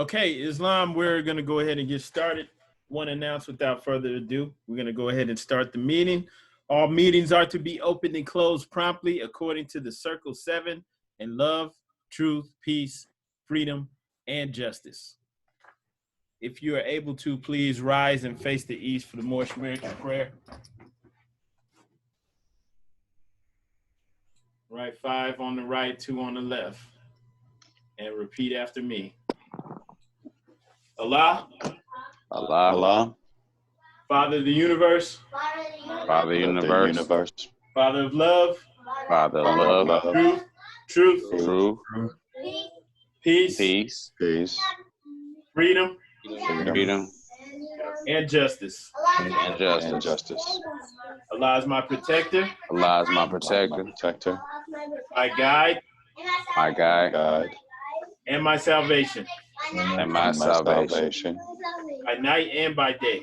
Okay, Islam, we're going to go ahead and get started. One announce without further ado. We're going to go ahead and start the meeting. All meetings are to be opened and closed promptly according to the Circle 7 in love, truth, peace, freedom, and justice. If you are able to, please rise and face the east for the Moorish miracle prayer. Right, 5 on the right, 2 on the left. And repeat after me. Allah, Allah, Allah, Father of the universe, Father of the universe, Father of love, Father of love, truth, truth, peace, peace, freedom, freedom, and justice. and justice. Allah is my protector, Allah is my protector, my guide, my guide, and my salvation, and my salvation, by night and by day.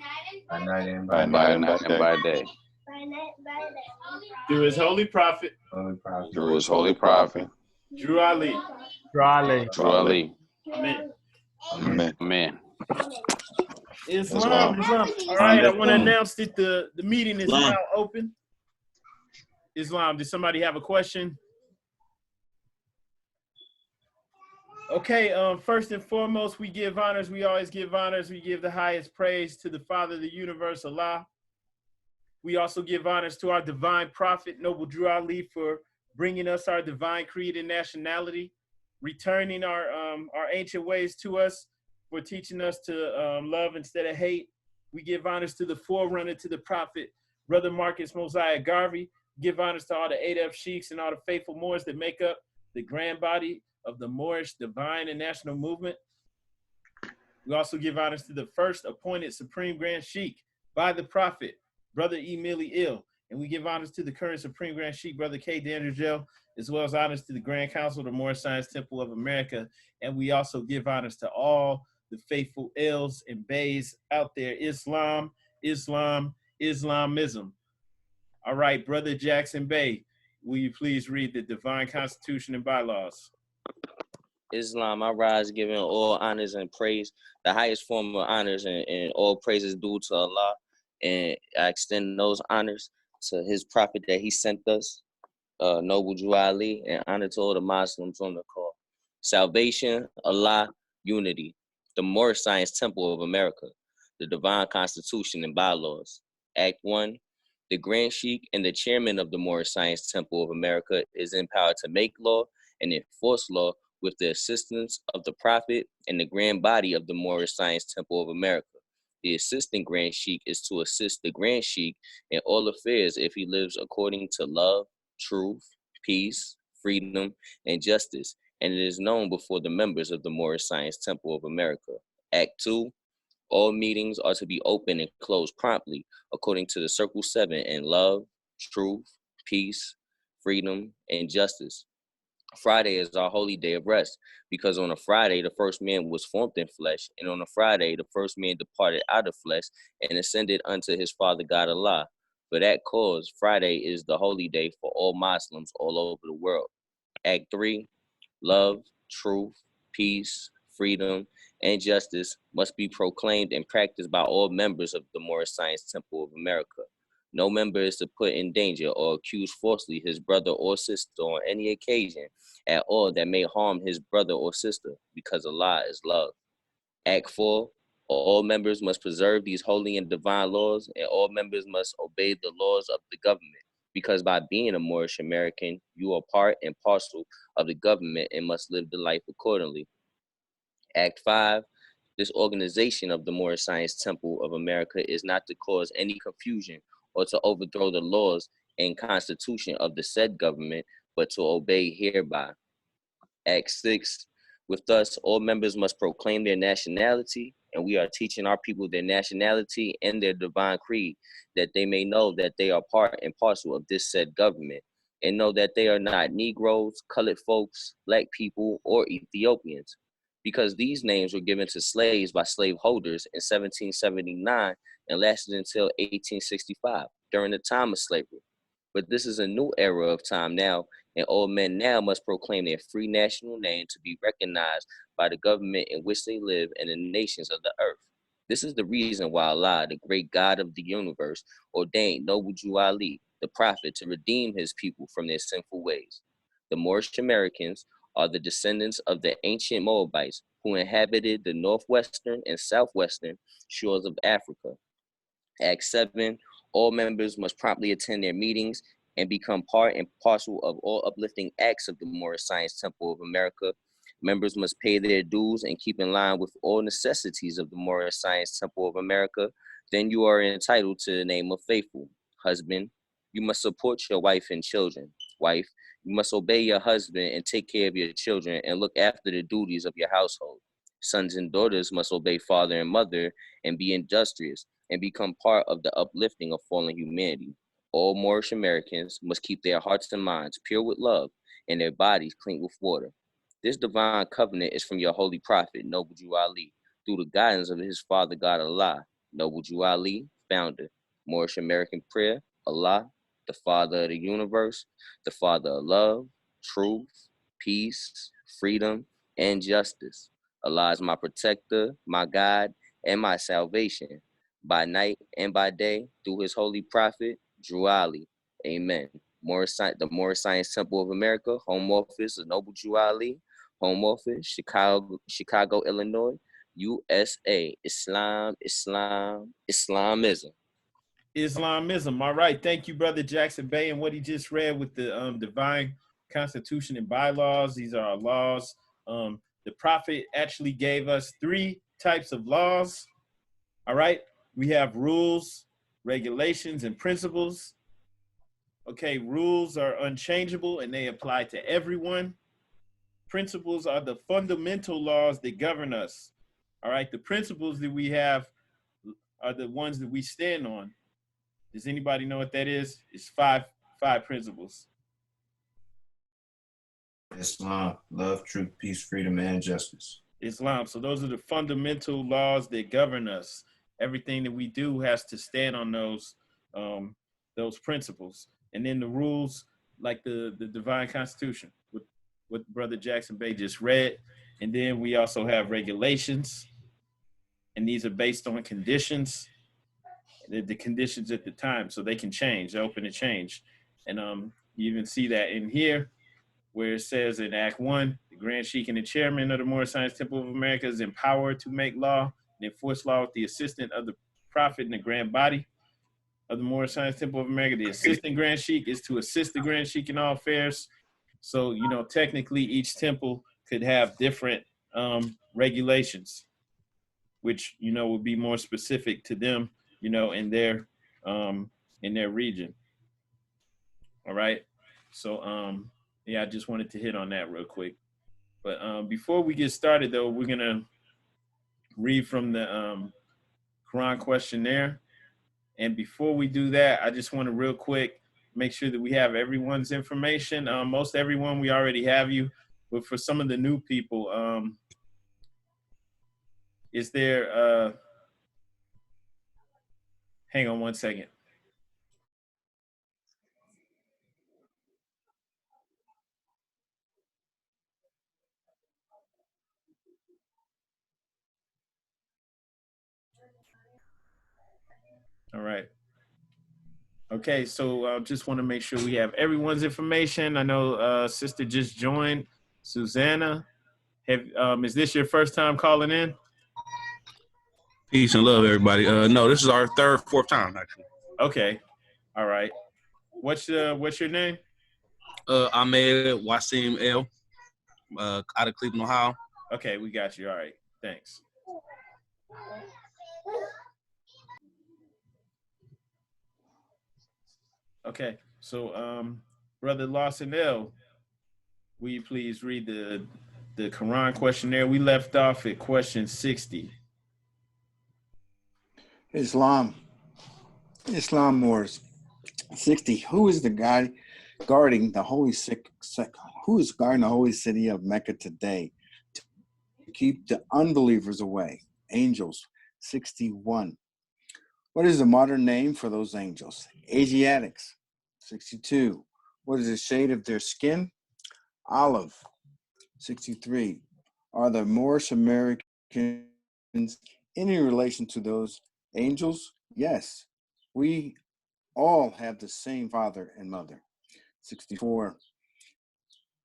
by night and by day. Through his holy prophet, Through his holy prophet, Drew Ali. through Ali. Amen. Amen. Amen. Islam. All right, I want to announce that the meeting is now open. Islam, does somebody have a question? Okay, first and foremost, we give honors. We always give honors. We give the highest praise to the Father of the universe, Allah. We also give honors to our divine prophet, Noble Drew Ali, for bringing us our divine creed and nationality, returning our ancient ways to us, for teaching us to love instead of hate. We give honors to the forerunner to the prophet, Brother Marcus Mosiah Garvey. Give honors to all the ADF sheiks and all the faithful Moors that make up the grand body of the Moorish divine and national movement. We also give honors to the first appointed Supreme Grand Sheikh by the Prophet, Brother Emili Il. And we give honors to the current Supreme Grand Sheikh, Brother K. Dandrigel, as well as honors to the Grand Council of the Moorish Science Temple of America. And we also give honors to all the faithful Ils and Bays out there. Islam, Islamism. All right, Brother Jackson Bey, will you please read the divine constitution and bylaws? Islam, I rise giving all honors and praise, the highest form of honors and all praises due to Allah. And I extend those honors to his prophet that he sent us, Noble Drew Ali, and honor to all the Muslims on the call. Salvation, Allah, unity, the Moorish Science Temple of America, the divine constitution and bylaws. Act 1, the Grand Sheikh and the chairman of the Moorish Science Temple of America is empowered to make law and enforce law with the assistance of the Prophet and the grand body of the Moorish Science Temple of America. The assistant Grand Sheikh is to assist the Grand Sheikh in all affairs if he lives according to love, truth, peace, freedom, and justice, and it is known before the members of the Moorish Science Temple of America. Act 2, all meetings are to be open and closed promptly according to the Circle 7 in love, truth, peace, freedom, and justice. Friday is our holy day of rest, because on a Friday, the first man was formed in flesh, and on a Friday, the first man departed out of flesh and ascended unto his Father God Allah. For that cause, Friday is the holy day for all Muslims all over the world. Act 3, love, truth, peace, freedom, and justice must be proclaimed and practiced by all members of the Moorish Science Temple of America. No member is to put in danger or accuse falsely his brother or sister on any occasion at all that may harm his brother or sister, because Allah is love. Act 4, all members must preserve these holy and divine laws, and all members must obey the laws of the government, because by being a Moorish American, you are part and parcel of the government and must live the life accordingly. Act 5, this organization of the Moorish Science Temple of America is not to cause any confusion or to overthrow the laws and constitution of the said government, but to obey hereby. Act 6, with us, all members must proclaim their nationality, and we are teaching our people their nationality and their divine creed, that they may know that they are part and parcel of this said government, and know that they are not Negroes, colored folks, Black people, or Ethiopians, because these names were given to slaves by slaveholders in 1779 and lasted until 1865, during the time of slavery. But this is a new era of time now, and all men now must proclaim their free national name to be recognized by the government in which they live and the nations of the earth. This is the reason why Allah, the great God of the universe, ordained Noble Jew Ali, the prophet, to redeem his people from their sinful ways. The Moorish Americans are the descendants of the ancient Moabites who inhabited the northwestern and southwestern shores of Africa. Act 7, all members must promptly attend their meetings and become part and parcel of all uplifting acts of the Moorish Science Temple of America. Members must pay their dues and keep in line with all necessities of the Moorish Science Temple of America. Then you are entitled to the name of faithful. Husband, you must support your wife and children. Wife, you must obey your husband and take care of your children and look after the duties of your household. Sons and daughters must obey father and mother and be industrious and become part of the uplifting of fallen humanity. All Moorish Americans must keep their hearts and minds pure with love and their bodies clean with water. This divine covenant is from your holy prophet, Noble Jew Ali, through the guidance of his father God Allah. Noble Jew Ali, founder. Moorish American prayer, Allah, the Father of the universe, the Father of love, truth, peace, freedom, and justice. Allah is my protector, my guide, and my salvation, by night and by day, through his holy prophet, Drew Ali. Amen. The Moorish Science Temple of America, Home Office of Noble Drew Ali, Home Office, Chicago, Illinois, USA. Islam, Islam, Islamism. Islamism. All right. Thank you, Brother Jackson Bey. And what he just read with the divine constitution and bylaws, these are our laws. The prophet actually gave us 3 types of laws. All right. We have rules, regulations, and principles. Okay. Rules are unchangeable and they apply to everyone. Principles are the fundamental laws that govern us. All right. The principles that we have are the ones that we stand on. Does anybody know what that is? It's five principles. Islam, love, truth, peace, freedom, and justice. Islam. So those are the fundamental laws that govern us. Everything that we do has to stand on those principles. And then the rules, like the divine constitution, what Brother Jackson Bey just read. And then we also have regulations. And these are based on conditions, the conditions at the time. So they can change, they're open to change. And you even see that in here, where it says in Act 1, the Grand Sheikh and the chairman of the Moorish Science Temple of America is empowered to make law and enforce law with the assistance of the prophet and the grand body of the Moorish Science Temple of America. The assistant Grand Sheikh is to assist the Grand Sheikh in all affairs. So, technically each temple could have different regulations, which, would be more specific to them, in their region. All right. So, yeah, I just wanted to hit on that real quick. But before we get started, though, we're going to read from the Koran Questionnaire. And before we do that, I just want to real quick make sure that we have everyone's information. Most everyone, we already have you. But for some of the new people, is there, hang on one second. All right. Okay, so just want to make sure we have everyone's information. I know sister just joined, Susanna. Is this your first time calling in? Peace and love, everybody. No, this is our fourth time, actually. Okay, all right. What's your name? Ahmed Wasim El, out of Cleveland, Ohio. Okay, we got you. All right, thanks. Okay, so Brother Lawson L, will you please read the Quran Questionnaire? We left off at question 60. Islam Moors. 60. Who is the guy guarding the holy who is guarding the holy city of Mecca today to keep the unbelievers away? Angels. 61. What is the modern name for those angels? Asiatics. 62. What is the shade of their skin? Olive. 63. Are the Moorish Americans any relation to those angels? Yes. We all have the same father and mother. 64.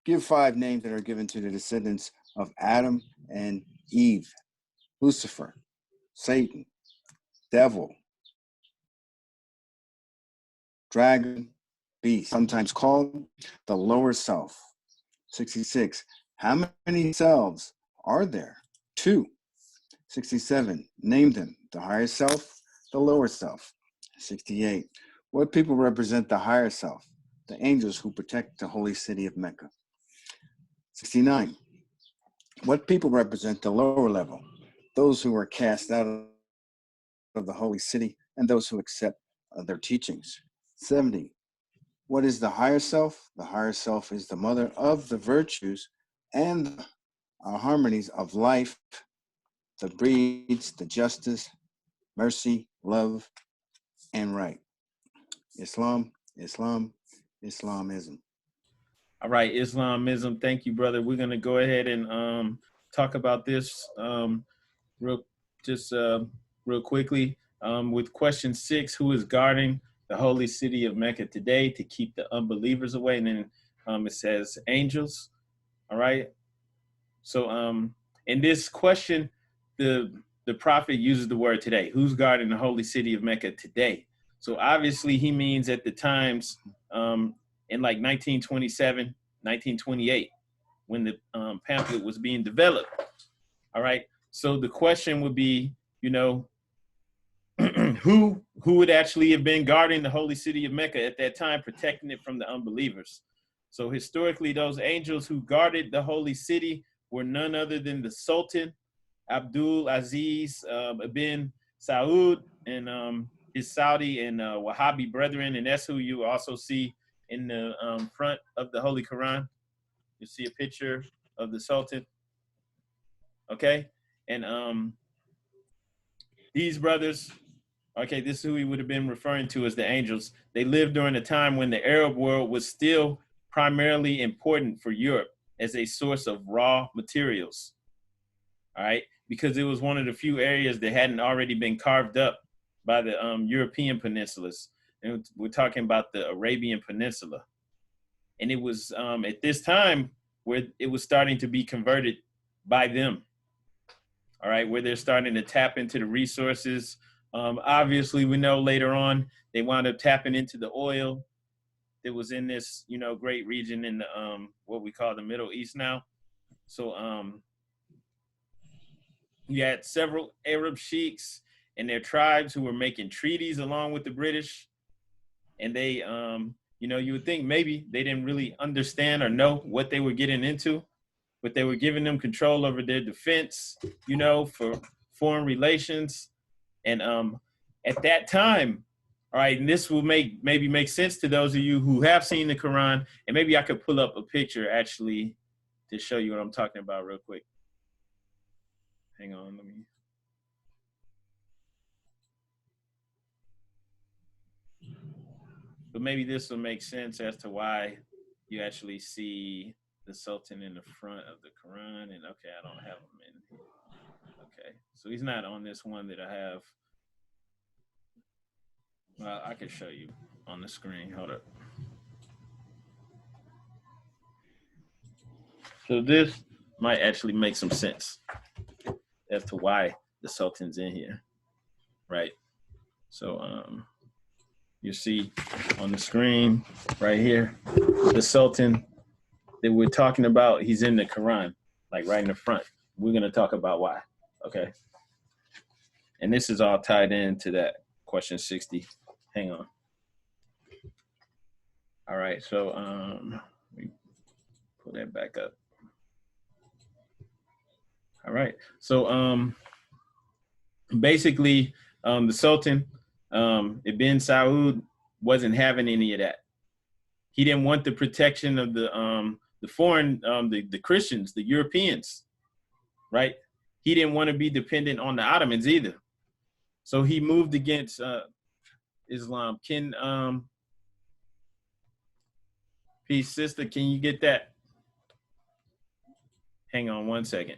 Give 5 names that are given to the descendants of Adam and Eve. Lucifer, Satan, devil, dragon, beast, sometimes called the lower self. 66. How many selves are there? 2. 67. Name them. The higher self, the lower self. 68. What people represent the higher self? The angels who protect the holy city of Mecca. 69. What people represent the lower level? Those who are cast out of the holy city and those who accept their teachings. 70. What is the higher self? The higher self is the mother of the virtues and harmonies of life, the breeds, the justice, mercy, love, and right. Islam, Islam, Islamism. All right, Islamism. Thank you, brother. We're gonna go ahead and talk about this real quickly. With question 6, who is guarding the holy city of Mecca today to keep the unbelievers away? And then it says angels. All right. So in this question, the prophet uses the word today. Who's guarding the holy city of Mecca today? So obviously he means at the times in like 1927, 1928, when the pamphlet was being developed. All right. So the question would be, you know, who would actually have been guarding the holy city of Mecca at that time, protecting it from the unbelievers? So historically, those angels who guarded the holy city were none other than the Sultan Abdul Aziz ibn Saud and his Saudi and Wahhabi brethren, and that's who you also see in the front of the Holy Quran. You see a picture of the Sultan. Okay, and these brothers, okay, this is who he would have been referring to as the angels. They lived during a time when the Arab world was still primarily important for Europe as a source of raw materials. All right, because it was one of the few areas that hadn't already been carved up by the European peninsulas. And we're talking about the Arabian Peninsula. And it was at this time where it was starting to be converted by them. All right, where they're starting to tap into the resources. Obviously, we know later on they wound up tapping into the oil that was in this, you know, great region in the what we call the Middle East now. So you had several Arab sheiks and their tribes who were making treaties along with the British, and they, you know, you would think maybe they didn't really understand or know what they were getting into, but they were giving them control over their defense, you know, for foreign relations. And at that time, all right, and this will maybe make sense to those of you who have seen the Quran, and maybe I could pull up a picture actually to show you what I'm talking about real quick. Hang on, let me. But maybe this will make sense as to why you actually see the Sultan in the front of the Quran. And okay, I don't have him in here. Okay, so he's not on this one that I have. Well, I can show you on the screen. Hold up. So this might actually make some sense as to why the Sultan's in here, right? So you see on the screen right here, the Sultan that we're talking about, he's in the Quran, like right in the front. We're gonna talk about why, okay? And this is all tied into that question 60. Hang on. All right, so let me pull that back up. All right, so basically the Sultan, Ibn Saud, wasn't having any of that. He didn't want the protection of the foreign, the Christians, the Europeans, right? He didn't want to be dependent on the Ottomans either. So he moved against Islam. Peace, sister. Can you get that? Hang on one second.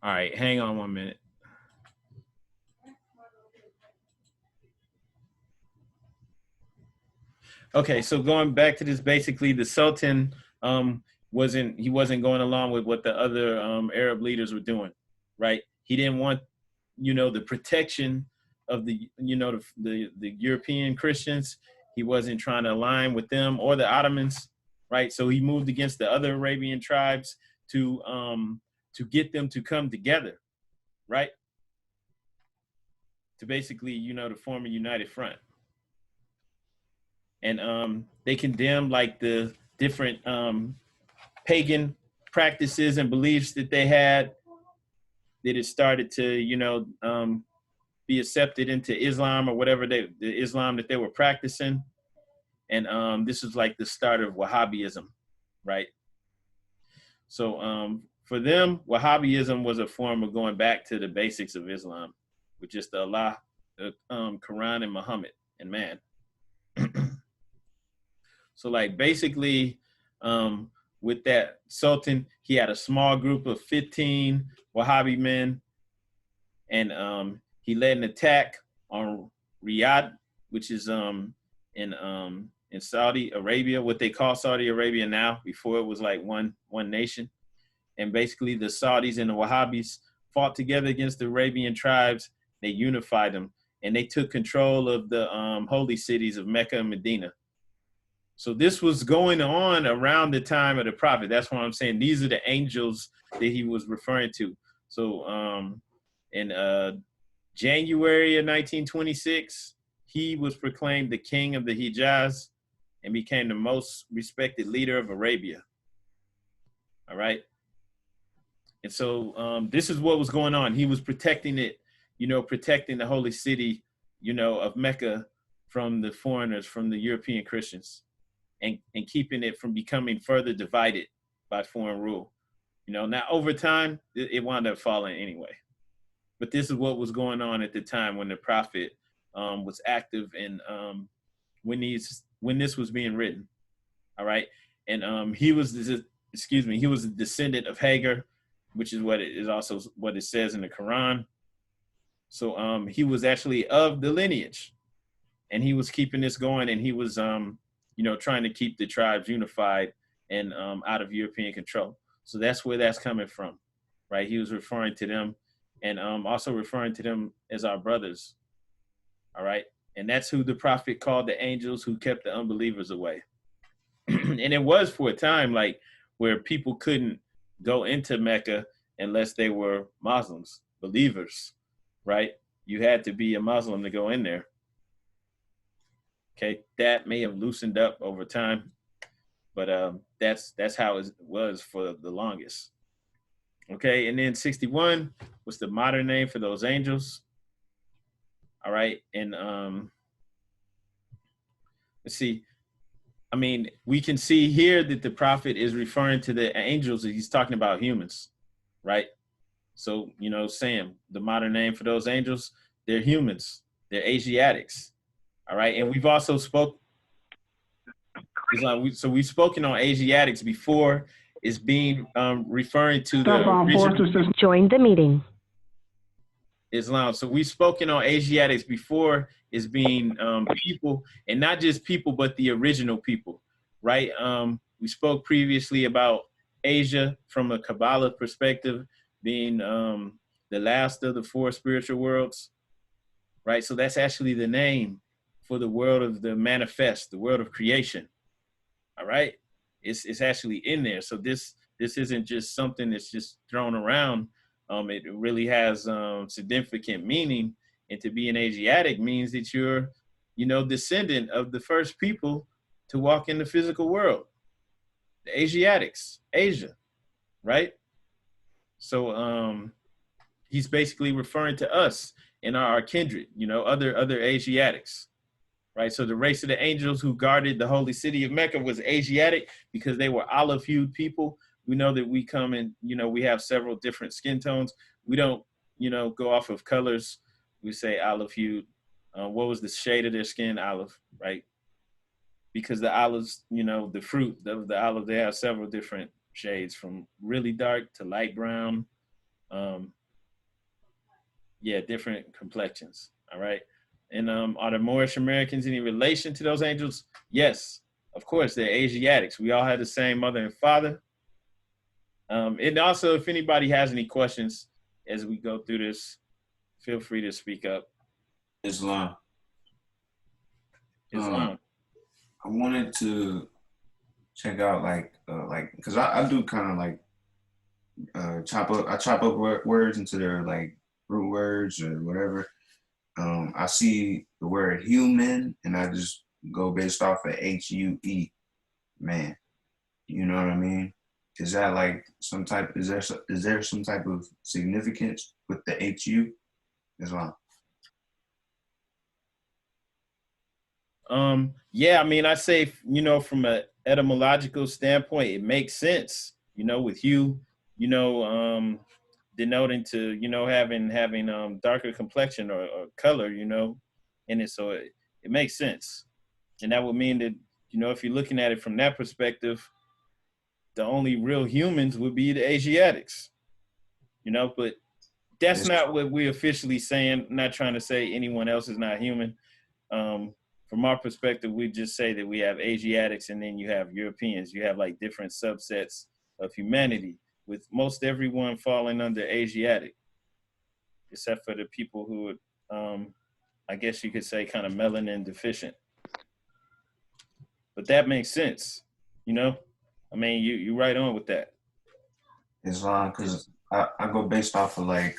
All right, hang on 1 minute. Okay, so going back to this, basically the Sultan wasn't going along with what the other Arab leaders were doing, right? He didn't want, the protection of the European Christians. He wasn't trying to align with them or the Ottomans, right? So he moved against the other Arabian tribes to get them to come together, right? To basically, to form a united front. And they condemned like the different pagan practices and beliefs that they had, that it started to, be accepted into Islam or whatever the Islam that they were practicing. And this was like the start of Wahhabism, right? So for them, Wahhabism was a form of going back to the basics of Islam, with just Allah, the Quran, and Muhammad and man. So like basically with that Sultan, he had a small group of 15 Wahhabi men, and he led an attack on Riyadh, which is in Saudi Arabia, what they call Saudi Arabia now. Before it was like one nation. And basically the Saudis and the Wahhabis fought together against the Arabian tribes. They unified them, and they took control of the holy cities of Mecca and Medina. So this was going on around the time of the prophet. That's why I'm saying these are the angels that he was referring to. So in January of 1926, he was proclaimed the king of the Hijaz and became the most respected leader of Arabia. All right. And so this is what was going on. He was protecting it, protecting the holy city, of Mecca from the foreigners, from the European Christians, and keeping it from becoming further divided by foreign rule. Now over time, it wound up falling anyway. But this is what was going on at the time when the prophet was active and when this was being written. All right. And he was a descendant of Hagar, which is what it says in the Quran. So he was actually of the lineage, and he was keeping this going, and he was trying to keep the tribes unified and out of European control. So that's where that's coming from, right? He was referring to them, and also referring to them as our brothers. All right. And that's who the prophet called the angels who kept the unbelievers away. And it was for a time like where people couldn't go into Mecca unless they were Muslims, believers, right? You had to be a Muslim to go in there. Okay, that may have loosened up over time, but that's how it was for the longest. Okay, and then 61 was the modern name for those angels. All right, and let's see. I mean, we can see here that the prophet is referring to the angels. He's talking about humans, right? So, Sam, the modern name for those angels, they're humans. They're Asiatics. All right. And we've also we've spoken on Asiatics before. Is being referring to the joined the meeting. Islam. So we've spoken on Asiatics before as being people, and not just people, but the original people, right? We spoke previously about Asia from a Kabbalah perspective being the last of the four spiritual worlds, right? So that's actually the name for the world of the manifest, the world of creation, all right? It's actually in there. So this isn't just something that's just thrown around. It really has significant meaning. And to be an Asiatic means that you're, descendant of the first people to walk in the physical world. The Asiatics, Asia, right? So he's basically referring to us and our kindred, other Asiatics. Right, so the race of the angels who guarded the holy city of Mecca was Asiatic because they were olive-hued people we know that we come in, we have several different skin tones. We don't, go off of colors. We say olive hued. What was the shade of their skin? Olive, right? Because the olives, the fruit of the olive, they have several different shades from really dark to light brown. Different complexions. All right. And are the Moorish Americans any relation to those angels? Yes, of course, they're Asiatics. We all had the same mother and father. And also, if anybody has any questions as we go through this, feel free to speak up. Islam. Islam. I wanted to check out because I do kind of like chop up words into their like root words or whatever. I see the word human and I just go based off of HUE, man. You know what I mean? Is that like is there some type of significance with the HU as well? I say, from an etymological standpoint, it makes sense, with hue, denoting to, having darker complexion or color, in it. So it makes sense. And that would mean that, if you're looking at it from that perspective, the only real humans would be the Asiatics, but that's not what we're officially saying. I'm not trying to say anyone else is not human. From our perspective, we just say that we have Asiatics and then you have Europeans. You have like different subsets of humanity, with most everyone falling under Asiatic, except for the people who would, I guess you could say, kind of melanin deficient. But that makes sense, you're right on with that. Islam, because I go based off of like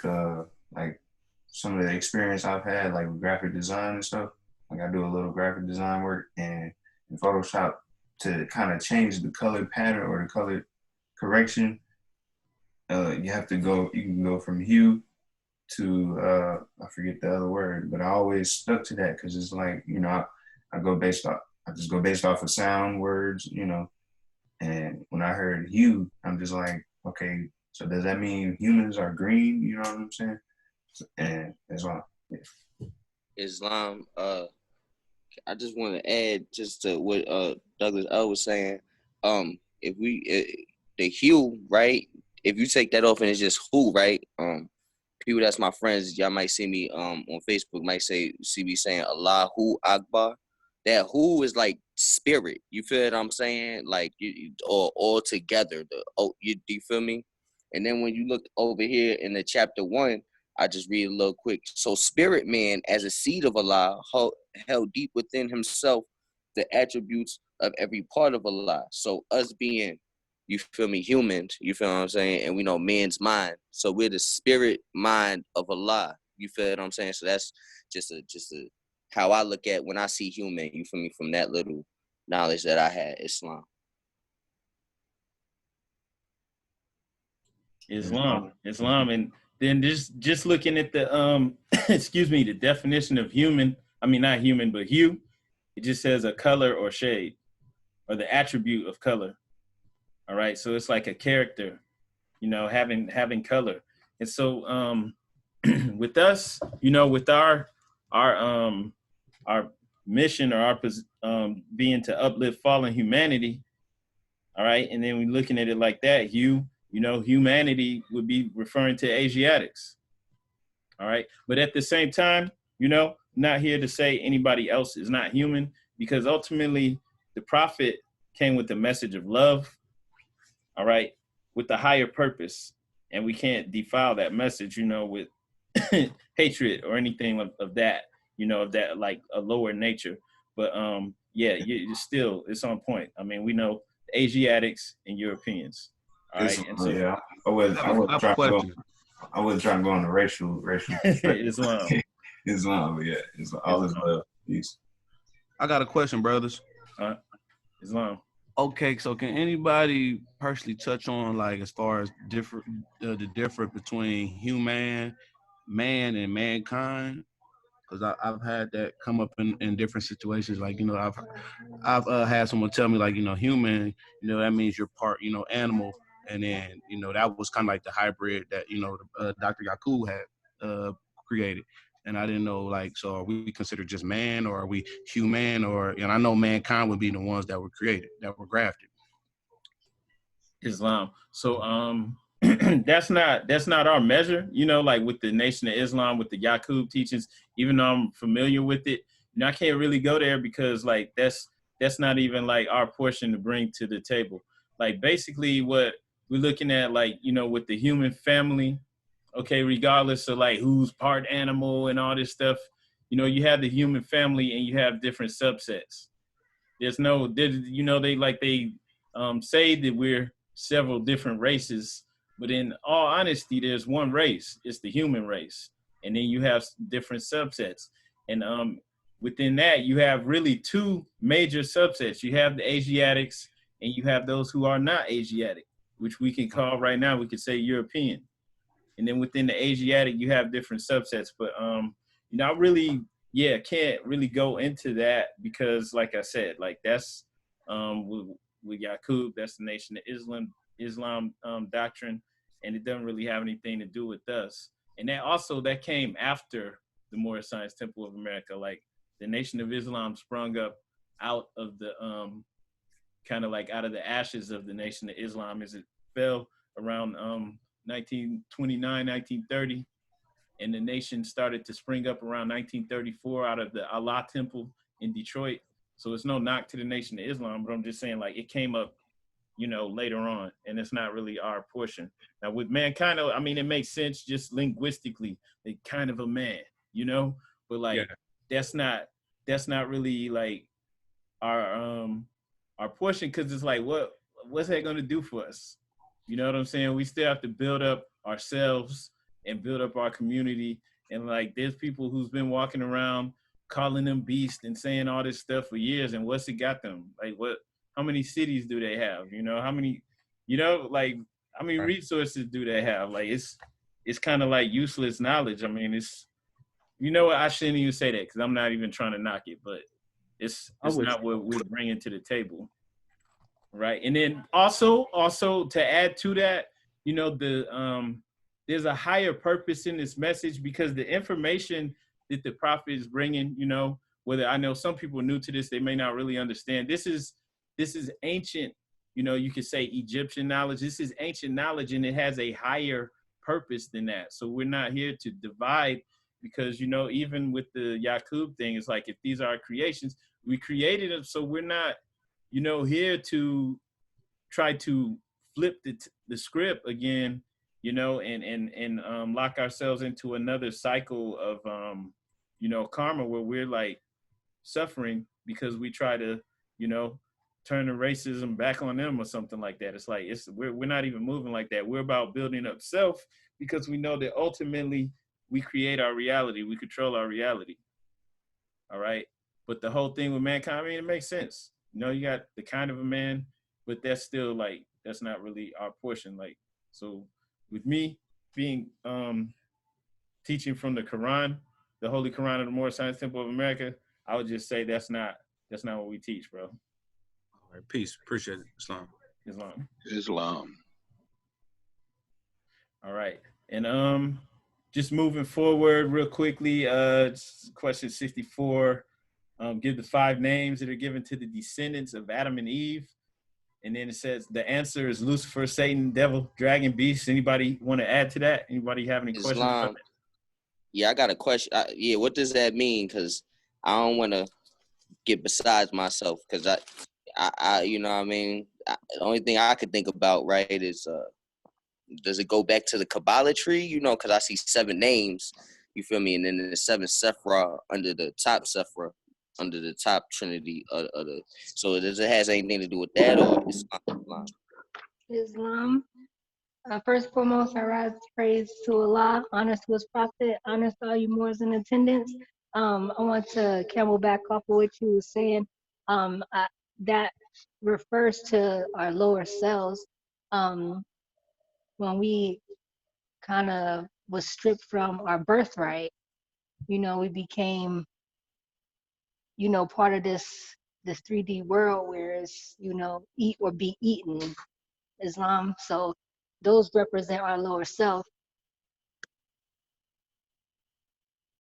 some of the experience I've had, like with graphic design and stuff. Like I do a little graphic design work, and in Photoshop, to kind of change the color pattern or the color correction, you can go from hue to I forget the other word, but I always stuck to that because it's like, I just go based off of sound words, and when I heard hue, I'm just like, okay, so does that mean humans are green? You know what I'm saying? And Islam. Yeah. Islam, I just want to add just to what Douglas L was saying. If the hue, right? If you take that off and it's just who, right? People that's my friends, y'all might see me on Facebook, might see me saying Allahu Akbar. That who is like spirit. You feel what I'm saying? Like or all together. Do you feel me? And then when you look over here in the chapter 1, I just read a little quick. So spirit man, as a seed of Allah, held deep within himself the attributes of every part of Allah. So us being, you feel me, humans, you feel what I'm saying? And we know man's mind. So we're the spirit mind of Allah. You feel what I'm saying? So that's just a how I look at when I see human, you feel me, from that little knowledge that I had, Islam. Islam. And then just looking at the the definition of human, not human, but hue, it just says a color or shade or the attribute of color. All right. So it's like a character, having color. And so with us, with our mission or our being to uplift fallen humanity. All right. And then we're looking at it like that, humanity would be referring to Asiatics. All right. But at the same time, not here to say anybody else is not human, because ultimately the prophet came with the message of love. All right. With the higher purpose. And we can't defile that message, with hatred or anything of that, of that like a lower nature. But it's on point. We know Asiatics and Europeans. All right. And so, yeah, I wasn't trying to go on the racial Islam. Islam, but yeah, it's all is love. Peace. I got a question, brothers. Islam. Okay, so can anybody personally touch on, like, as far as the difference between human, man, and mankind? Because I've had that come up in different situations. Like, I've had someone tell me, like, human, that means you're part, animal, And then, that was kind of like the hybrid that, Dr. Yaku had created. And I didn't know, like, so are we considered just man, or are we human? Or, and I know mankind would be the ones that were created, that were grafted. Islam. So that's not our measure, like with the Nation of Islam, with the Yaqub teachings, even though I'm familiar with it, I can't really go there because like that's not even like our portion to bring to the table. Like basically what we're looking at, like, with the human family, okay, regardless of like who's part animal and all this stuff, you have the human family and you have different subsets. They say that we're several different races, but in all honesty, there's one race. It's the human race, and then you have different subsets. And within that, you have really two major subsets. You have the Asiatics, and you have those who are not Asiatic, which we can call right now, we could say European. And then within the Asiatic, you have different subsets. But I really, can't really go into that because, like I said, like that's with Yaqub, that's the Nation of Islam doctrine, and it doesn't really have anything to do with us. And that came after the Moorish Science Temple of America. Like the Nation of Islam sprung up out of the kind of like out of the ashes of the Nation of Islam as it fell around 1929, 1930. And the nation started to spring up around 1934 out of the Allah Temple in Detroit. So it's no knock to the Nation of Islam, but I'm just saying like it came up, later on, and it's not really our portion. Now with mankind, I mean, it makes sense just linguistically, they kind of a man, but like that's not really like our portion, because it's like what's that going to do for us? You know what I'm saying? We still have to build up ourselves and build up our community. And like, there's people who's been walking around calling them beasts and saying all this stuff for years. And what's it got them? Like how many cities do they have? How many, like how many resources do they have? Like, it's kind of like useless knowledge. I mean, what, I shouldn't even say that because I'm not even trying to knock it, but it's not what we're bringing to the table. Right. And then also to add to that, there's a higher purpose in this message, because the information that the prophet is bringing, whether, I know some people are new to this, they may not really understand. This is ancient, you could say Egyptian knowledge. This is ancient knowledge, and it has a higher purpose than that. So we're not here to divide, because, even with the Yaqub thing, it's like, if these are our creations, we created them. So we're not, here to try to flip the script again, and lock ourselves into another cycle of, karma, where we're like suffering because we try to, turn the racism back on them or something like that. It's like, we're not even moving like that. We're about building up self, because we know that ultimately we create our reality. We control our reality. All right. But the whole thing with mankind, I mean, it makes sense. You got the kind of a man, but that's still like, that's not really our portion. Like, so with me being teaching from the Quran, the Holy Koran and the Moorish Science Temple of America, I would just say that's not what we teach, bro. All right, peace. Appreciate it, Islam. All right. And just moving forward real quickly, question 64. Give the 5 names that are given to the descendants of Adam and Eve. And then it says the answer is Lucifer, Satan, devil, dragon, beast. Anybody want to add to that? Anybody have any questions about that? Yeah, I got a question. What does that mean? Because I don't want to get besides myself. Because I you know what I mean? The only thing I could think about, right, is does it go back to the Kabbalah tree? Because I see 7 names. You feel me? And then the 7 Sephra under the top Sephra, under the top Trinity of the. So does it has anything to do with that, or Islam? Islam. First and foremost, I rise praise to Allah, honor to His Prophet, honor to all you Moors in attendance. I want to camel back off of what you were saying. That refers to our lower selves. When we kind of was stripped from our birthright, we became, part of this 3D world where it's, eat or be eaten. Islam. So those represent our lower self.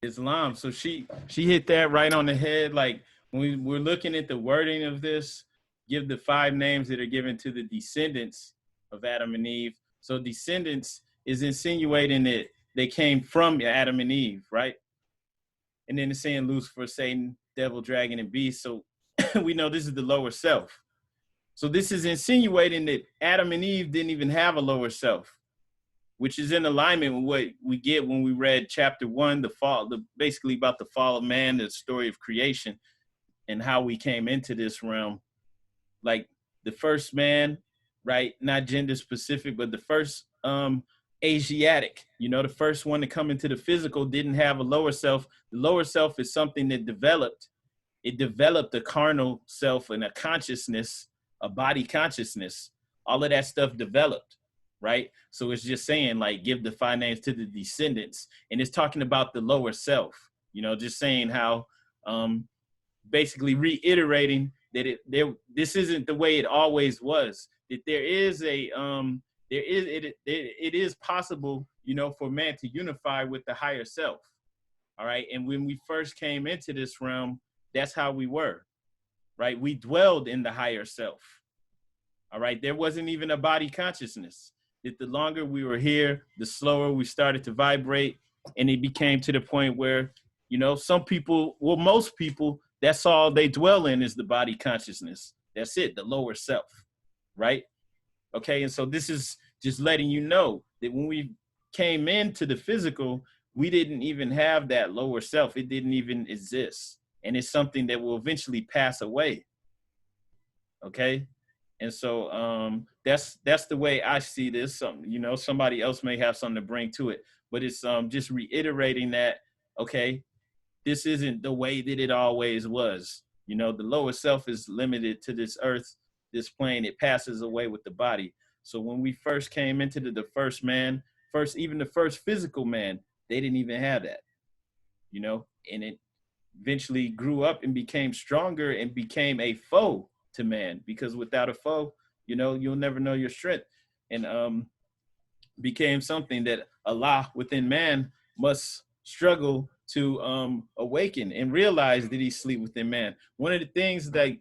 Islam. So she hit that right on the head. Like when we're looking at the wording of this, give the 5 names that are given to the descendants of Adam and Eve. So descendants is insinuating that they came from Adam and Eve, right? And then it's saying Lucifer, Satan, devil, dragon, and beast. So we know this is the lower self. So this is insinuating that Adam and Eve didn't even have a lower self, which is in alignment with what we get when we read chapter 1, the fall, basically about the fall of man, the story of creation, and how we came into this realm. Like the first man, right? Not gender specific, but the first Asiatic, the first one to come into the physical didn't have a lower self. The lower self is something that developed. It developed a carnal self and a consciousness, a body consciousness. All of that stuff developed, right? So it's just saying, like, give the 5 names to the descendants. And it's talking about the lower self, just saying how, basically reiterating that this isn't the way it always was, that it is possible, for man to unify with the higher self. All right. And when we first came into this realm, that's how we were, right? We dwelled in the higher self. All right. There wasn't even a body consciousness. That the longer we were here, the slower we started to vibrate. And it became to the point where, some people, well, most people, that's all they dwell in is the body consciousness. That's it, the lower self, right? Okay, and so this is just letting you know that when we came into the physical, we didn't even have that lower self. It didn't even exist. And it's something that will eventually pass away. Okay? And so that's the way I see this. Somebody else may have something to bring to it, but it's just reiterating that, okay, this isn't the way that it always was. The lower self is limited to this earth, this plane. It passes away with the body. So when we first came into the first man, even the first physical man, they didn't even have that, and it eventually grew up and became stronger and became a foe to man, because without a foe, you'll never know your strength, and became something that Allah within man must struggle to awaken and realize that he's asleep within man. One of the things that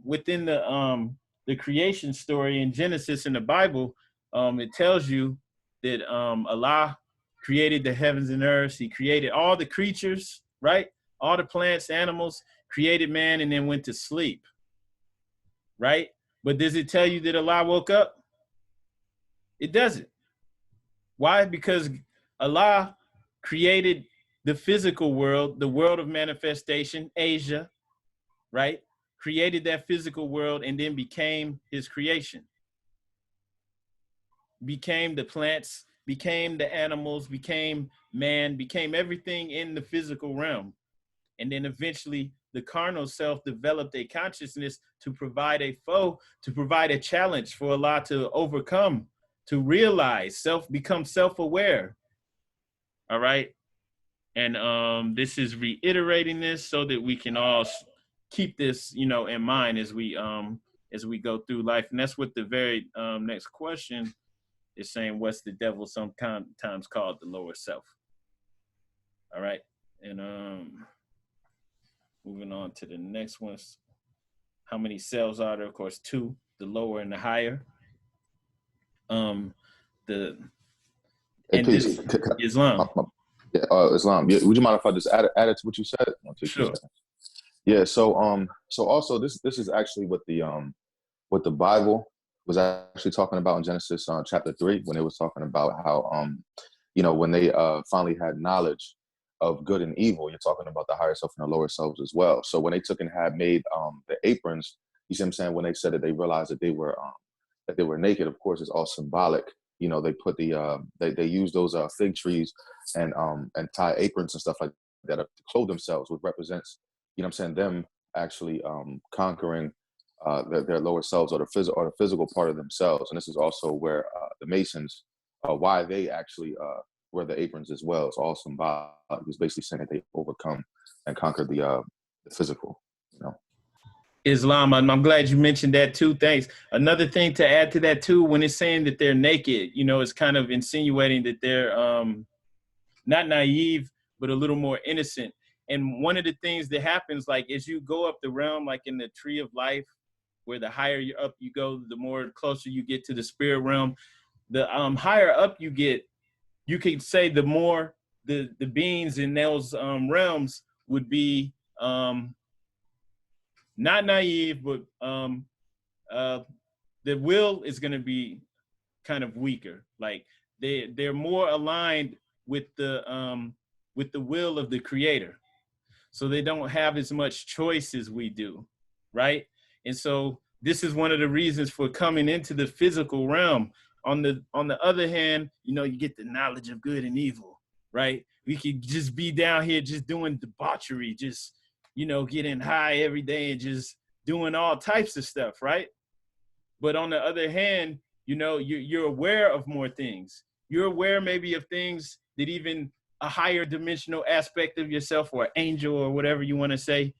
within the creation story in Genesis in the Bible, it tells you that Allah created the heavens and earth. He created all the creatures, right? All the plants, animals, created man, and then went to sleep, right? But does it tell you that Allah woke up? It doesn't. Why? Because Allah created the physical world, the world of manifestation, Asia, right? Created that physical world and then became his creation. Became the plants, became the animals, became man, became everything in the physical realm. And then eventually the carnal self developed a consciousness to provide a foe, to provide a challenge for Allah to overcome, to realize, become self-aware. All right. And this is reiterating this so that we can all keep this, in mind as we go through life. And that's what the very next question is saying. What's the devil sometimes called the lower self? All right. And moving on to the next one. How many cells are there? Of course, 2, the lower and the higher. Islam. Islam. Yeah, would you mind if I just add to what you said? Sure. Yeah. So also this is actually what the Bible was actually talking about in Genesis chapter 3, when it was talking about how when they finally had knowledge of good and evil. You're talking about the higher self and the lower selves as well. So when they took and had made the aprons, you see what I'm saying? When they said that they realized that they were naked, of course, it's all symbolic. They put they use those fig trees and tie aprons and stuff like that up to clothe themselves, which represents, them actually conquering their lower selves or the physical part of themselves. And this is also where the Masons, why they actually wear the aprons as well. It's all symbolic. It's basically saying that they overcome and conquer the physical. Islam. I'm glad you mentioned that too. Thanks. Another thing to add to that too, when it's saying that they're naked, you know, it's kind of insinuating that they're not naive, but a little more innocent. And one of the things that happens, like as you go up the realm, like in the tree of life, where the higher you up you go, the more closer you get to the spirit realm. The higher up you get, you can say the more the beings in those realms would be not naive, but the will is going to be kind of weaker. Like they're more aligned with the will of the Creator, so they don't have as much choice as we do, right? And so this is one of the reasons for coming into the physical realm. On the other hand, you know, you get the knowledge of good and evil, right? We could just be down here just doing debauchery, just, you know, getting high every day and just doing all types of stuff, right? But on the other hand, you know, you're aware of more things. You're aware maybe of things that even a higher dimensional aspect of yourself or angel or whatever you want to say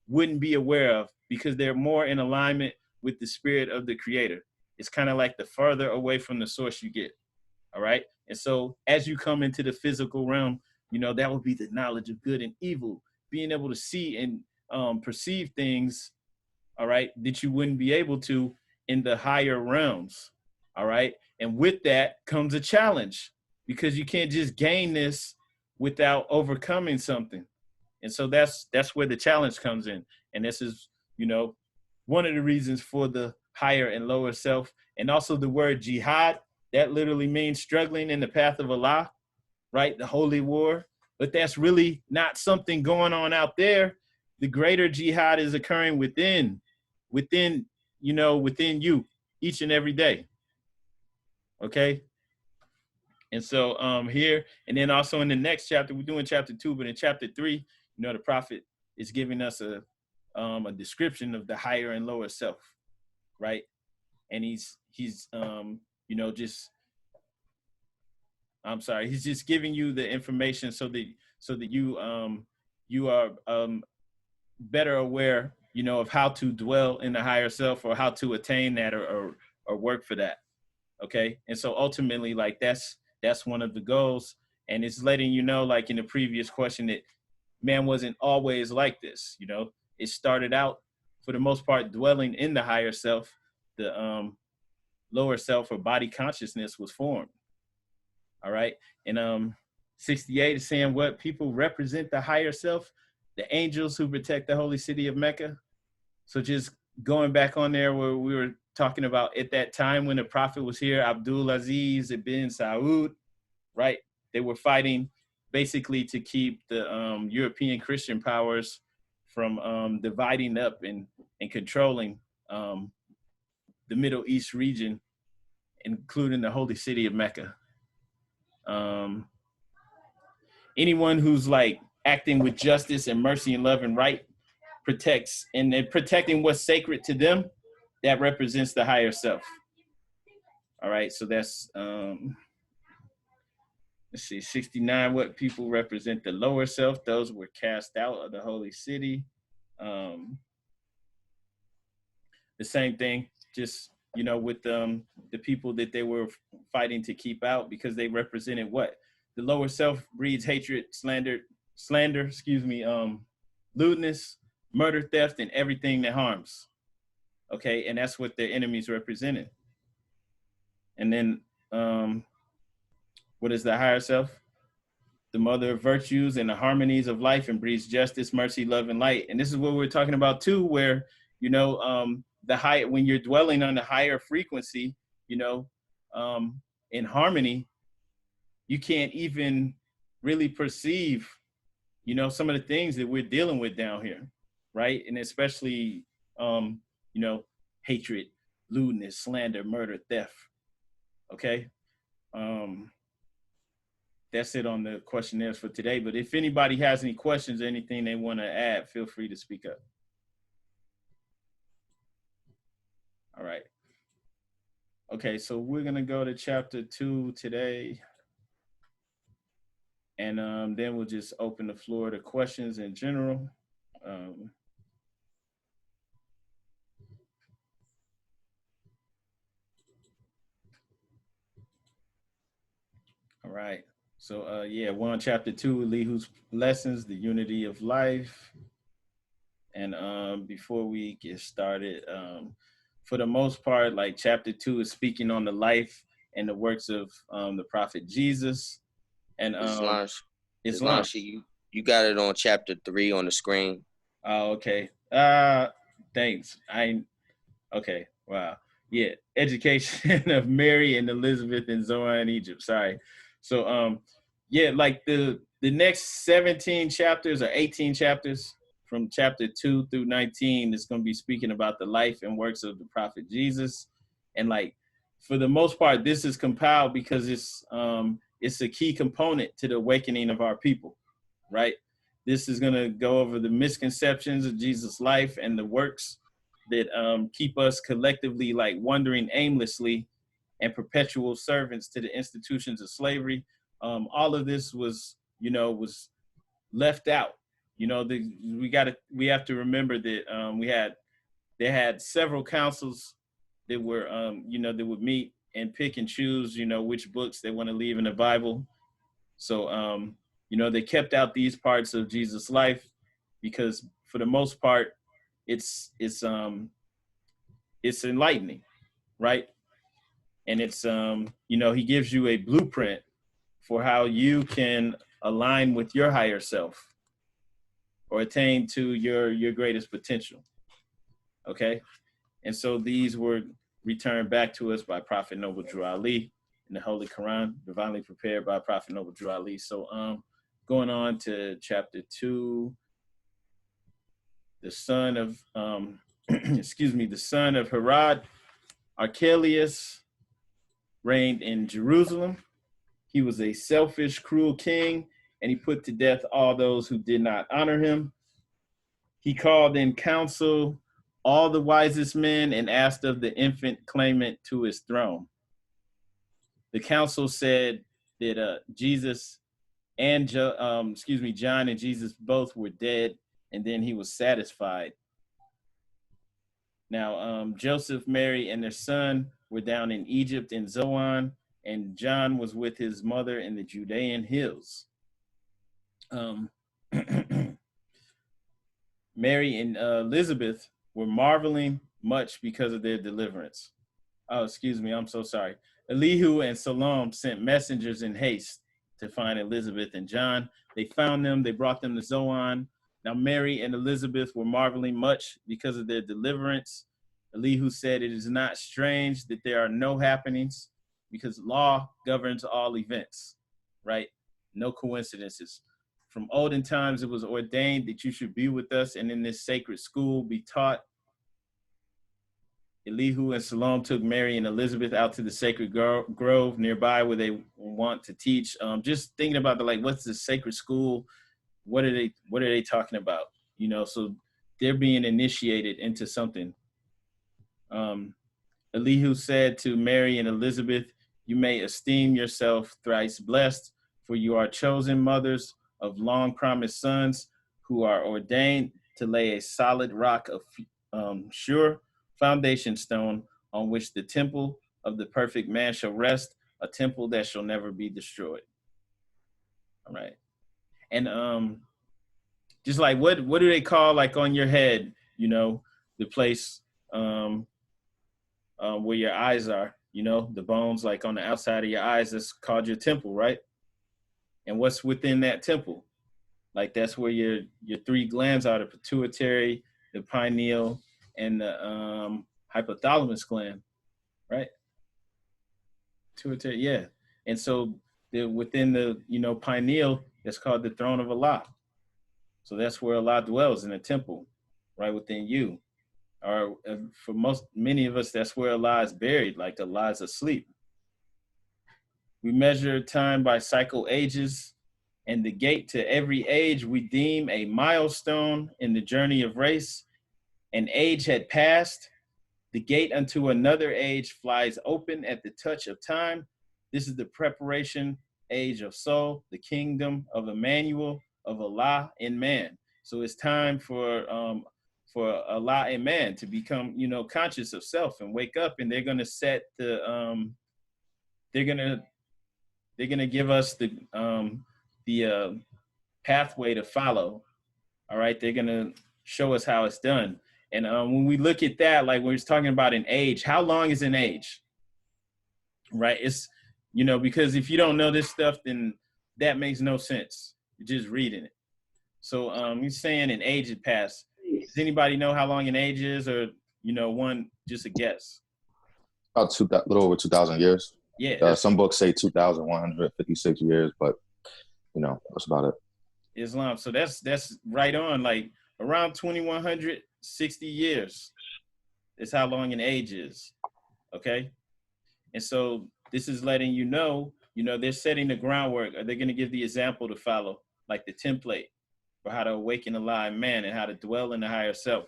wouldn't be aware of, because they're more in alignment with the spirit of the Creator. It's kind of like the further away from the source you get. All right. And so as you come into the physical realm, you know, that would be the knowledge of good and evil, being able to see and perceive things, all right, that you wouldn't be able to in the higher realms. All right. And with that comes a challenge, because you can't just gain this without overcoming something. And so that's where the challenge comes in. And this is, you know, one of the reasons for the higher and lower self. And also the word jihad, that literally means struggling in the path of Allah, right? The holy war. But that's really not something going on out there. The greater jihad is occurring within, you know, within you each and every day. Okay. And so here, and then also in the next chapter, we're doing chapter 2, but in chapter 3, you know, the prophet is giving us a description of the higher and lower self, right? And he's you know, just, he's just giving you the information so that you are better aware, you know, of how to dwell in the higher self, or how to attain that, or work for that. Okay. And so ultimately, like that's one of the goals. And it's letting you know, like in the previous question, that man wasn't always like this. You know, it started out for the most part dwelling in the higher self. The lower self or body consciousness was formed. All right. And 68 is saying what people represent the higher self, the angels who protect the holy city of Mecca. So just going back on there where we were talking about at that time when the prophet was here, Abdul Aziz ibn Saud, right? They were fighting basically to keep the European Christian powers from dividing up and controlling the Middle East region, including the holy city of Mecca. Anyone who's like acting with justice and mercy and love and right protects, and they're protecting what's sacred to them, that represents the higher self. All right, so that's let's see, 69, what people represent the lower self, those were cast out of the holy city. The same thing, just, you know, with the people that they were fighting to keep out, because they represented what? The lower self breeds hatred, slander, lewdness, murder, theft, and everything that harms. Okay, and that's what their enemies represented. And then what is the higher self? The mother of virtues and the harmonies of life, and breeds justice, mercy, love, and light. And this is what we're talking about too, where, you know, the high, when you're dwelling on the higher frequency, you know, in harmony, you can't even really perceive, you know, some of the things that we're dealing with down here, right? And especially, you know, hatred, lewdness, slander, murder, theft. Okay. That's it on the questionnaires for today. But if anybody has any questions or anything they want to add, feel free to speak up. All right. Okay, so we're going to go to chapter 2 today. And then we'll just open the floor to questions in general. right. So yeah, we're on chapter 2, Elihu's lessons, the unity of life. And before we get started, for the most part, like chapter 2 is speaking on the life and the works of the prophet Jesus. And Islam. You got it on chapter 3 on the screen. Oh, okay. Thanks. Okay. Wow. Yeah. Education of Mary and Elizabeth and Zoan in Egypt. Sorry. So yeah, like the next 17 chapters or 18 chapters from chapter 2 through 19 is going to be speaking about the life and works of the prophet Jesus. And like for the most part, this is compiled because it's a key component to the awakening of our people, right? This is going to go over the misconceptions of Jesus' life and the works that keep us collectively like wandering aimlessly and perpetual servants to the institutions of slavery. All of this was left out. We have to remember that they had several councils that were that would meet and pick and choose which books they want to leave in the Bible. So they kept out these parts of Jesus' life because for the most part it's enlightening, right? And it's he gives you a blueprint for how you can align with your higher self or attain to your greatest potential. Okay. And so these were returned back to us by Prophet Noble Drew Ali in the Holy Koran, divinely prepared by Prophet Noble Drew Ali. So going on to chapter 2, the son of the son of Herod, Archelaus, reigned in Jerusalem. He was a selfish, cruel king, and he put to death all those who did not honor him. He called in council all the wisest men and asked of the infant claimant to his throne. The council said that Jesus and John and Jesus both were dead, and then he was satisfied. Now, Joseph, Mary, and their son were down in Egypt in Zoan, and John was with his mother in the Judean hills. Mary and Elizabeth were marveling much because of their deliverance. Oh, excuse me, I'm so sorry. Elihu and Salome sent messengers in haste to find Elizabeth and John. They found them, they brought them to Zoan. Now Mary and Elizabeth were marveling much because of their deliverance. Elihu said, "It is not strange that there are no happenings, because law governs all events," right? No coincidences. From olden times, it was ordained that you should be with us and in this sacred school be taught. Elihu and Salome took Mary and Elizabeth out to the sacred grove nearby where they want to teach. Just thinking about what's the sacred school? What are they talking about? So they're being initiated into something. Elihu said to Mary and Elizabeth, "You may esteem yourself thrice blessed, for you are chosen mothers of long promised sons who are ordained to lay a solid rock of sure foundation stone on which the temple of the perfect man shall rest, a temple that shall never be destroyed." All right. And just like what do they call on your head, the place where your eyes are, the bones on the outside of your eyes, that's called your temple, right? And what's within that temple? That's where your 3 glands are, the pituitary, the pineal, and the hypothalamus gland, right? Pituitary, yeah. And so within the pineal, that's called the throne of Allah. So that's where Allah dwells, in a temple, right within you. Or for many of us, that's where Allah is buried, like Allah is asleep. We measure time by cycle ages, and the gate to every age we deem a milestone in the journey of race. An age had passed, the gate unto another age flies open at the touch of time. This is the preparation age of soul, the kingdom of Emmanuel, of Allah in man. So it's time for Allah and man to become, conscious of self and wake up, and they're going to set the, they're going to They're gonna give us the pathway to follow. All right, they're gonna show us how it's done. And when we look at that, like we're talking about an age, how long is an age? Right? It's, you know, because if you don't know this stuff, then that makes no sense. You're just reading it. So he's saying an age had passed. Does anybody know how long an age is, or you know, one just a guess? About little over 2,000 years. Yeah. Some books say 2,156 years, but you know, that's about it. Islam. So that's right on, like around 2,160 years is how long an age is. Okay. And so this is letting you know, they're setting the groundwork. Are they going to give the example to follow, like the template for how to awaken Allah in man and how to dwell in the higher self?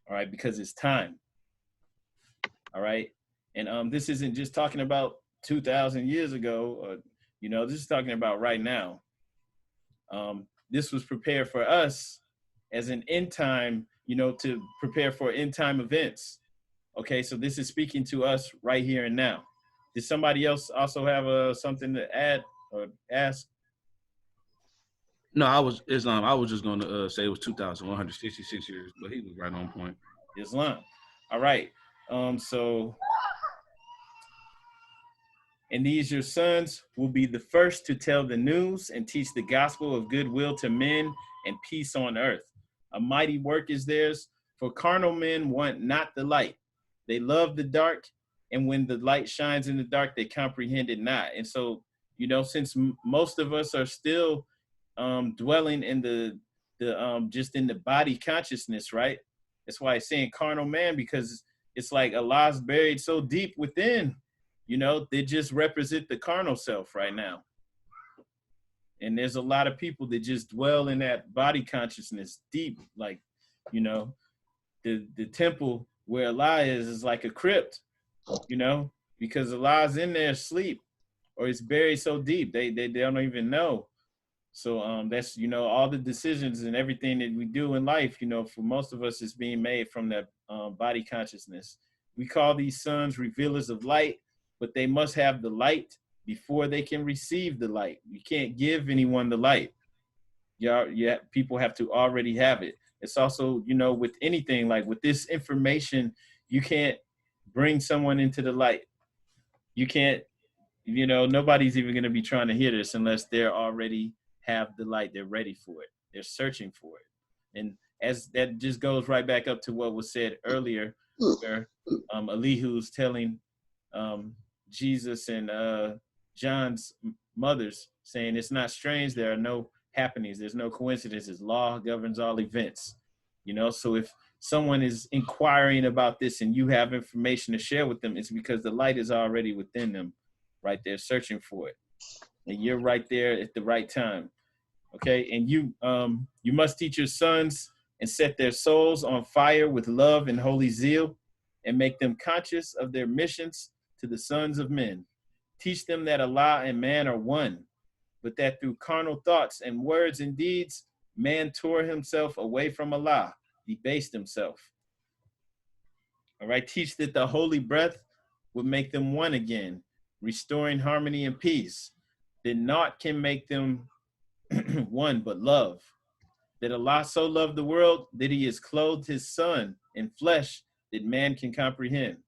All right. Because it's time. All right. And this isn't just talking about 2,000 years ago, or, you know, this is talking about right now. This was prepared for us as an end time, you know, to prepare for end time events. Okay, so this is speaking to us right here and now. Did somebody else also have something to add or ask? No, I was Islam. I was just going to say it was 2,166 years, but he was right on point. Islam. All right. And these your sons will be the first to tell the news and teach the gospel of goodwill to men and peace on earth. A mighty work is theirs, for carnal men want not the light. They love the dark, and when the light shines in the dark, they comprehend it not. And so, you know, since most of us are still dwelling in the just in the body consciousness, right? That's why it's saying carnal man, because it's like Allah's buried so deep within. You know, they just represent the carnal self right now. And there's a lot of people that just dwell in that body consciousness deep. Like, you know, the temple where Allah is like a crypt, you know, because Allah's in there asleep, or it's buried so deep, they don't even know. So that's, you know, all the decisions and everything that we do in life, you know, for most of us is being made from that body consciousness. We call these sons revealers of light, but they must have the light before they can receive the light. You can't give anyone the light. Yeah, people have to already have it. It's also, you know, with anything, like with this information, you can't bring someone into the light. You can't, you know, nobody's even going to be trying to hear this unless they're already have the light. They're ready for it. They're searching for it. And as that just goes right back up to what was said earlier, where Elihu's telling Jesus and John's mothers, saying it's not strange, there are no happenings, there's no coincidences, law governs all events. You know, so if someone is inquiring about this and you have information to share with them, it's because the light is already within them, right? They're searching for it, and you're right there at the right time. Okay, and you must teach your sons and set their souls on fire with love and holy zeal, and make them conscious of their missions to the sons of men. Teach them that Allah and man are one, but that through carnal thoughts and words and deeds, man tore himself away from Allah, debased himself. All right, teach that the holy breath would make them one again, restoring harmony and peace. That naught can make them one but love. That Allah so loved the world that he has clothed his son in flesh that man can comprehend.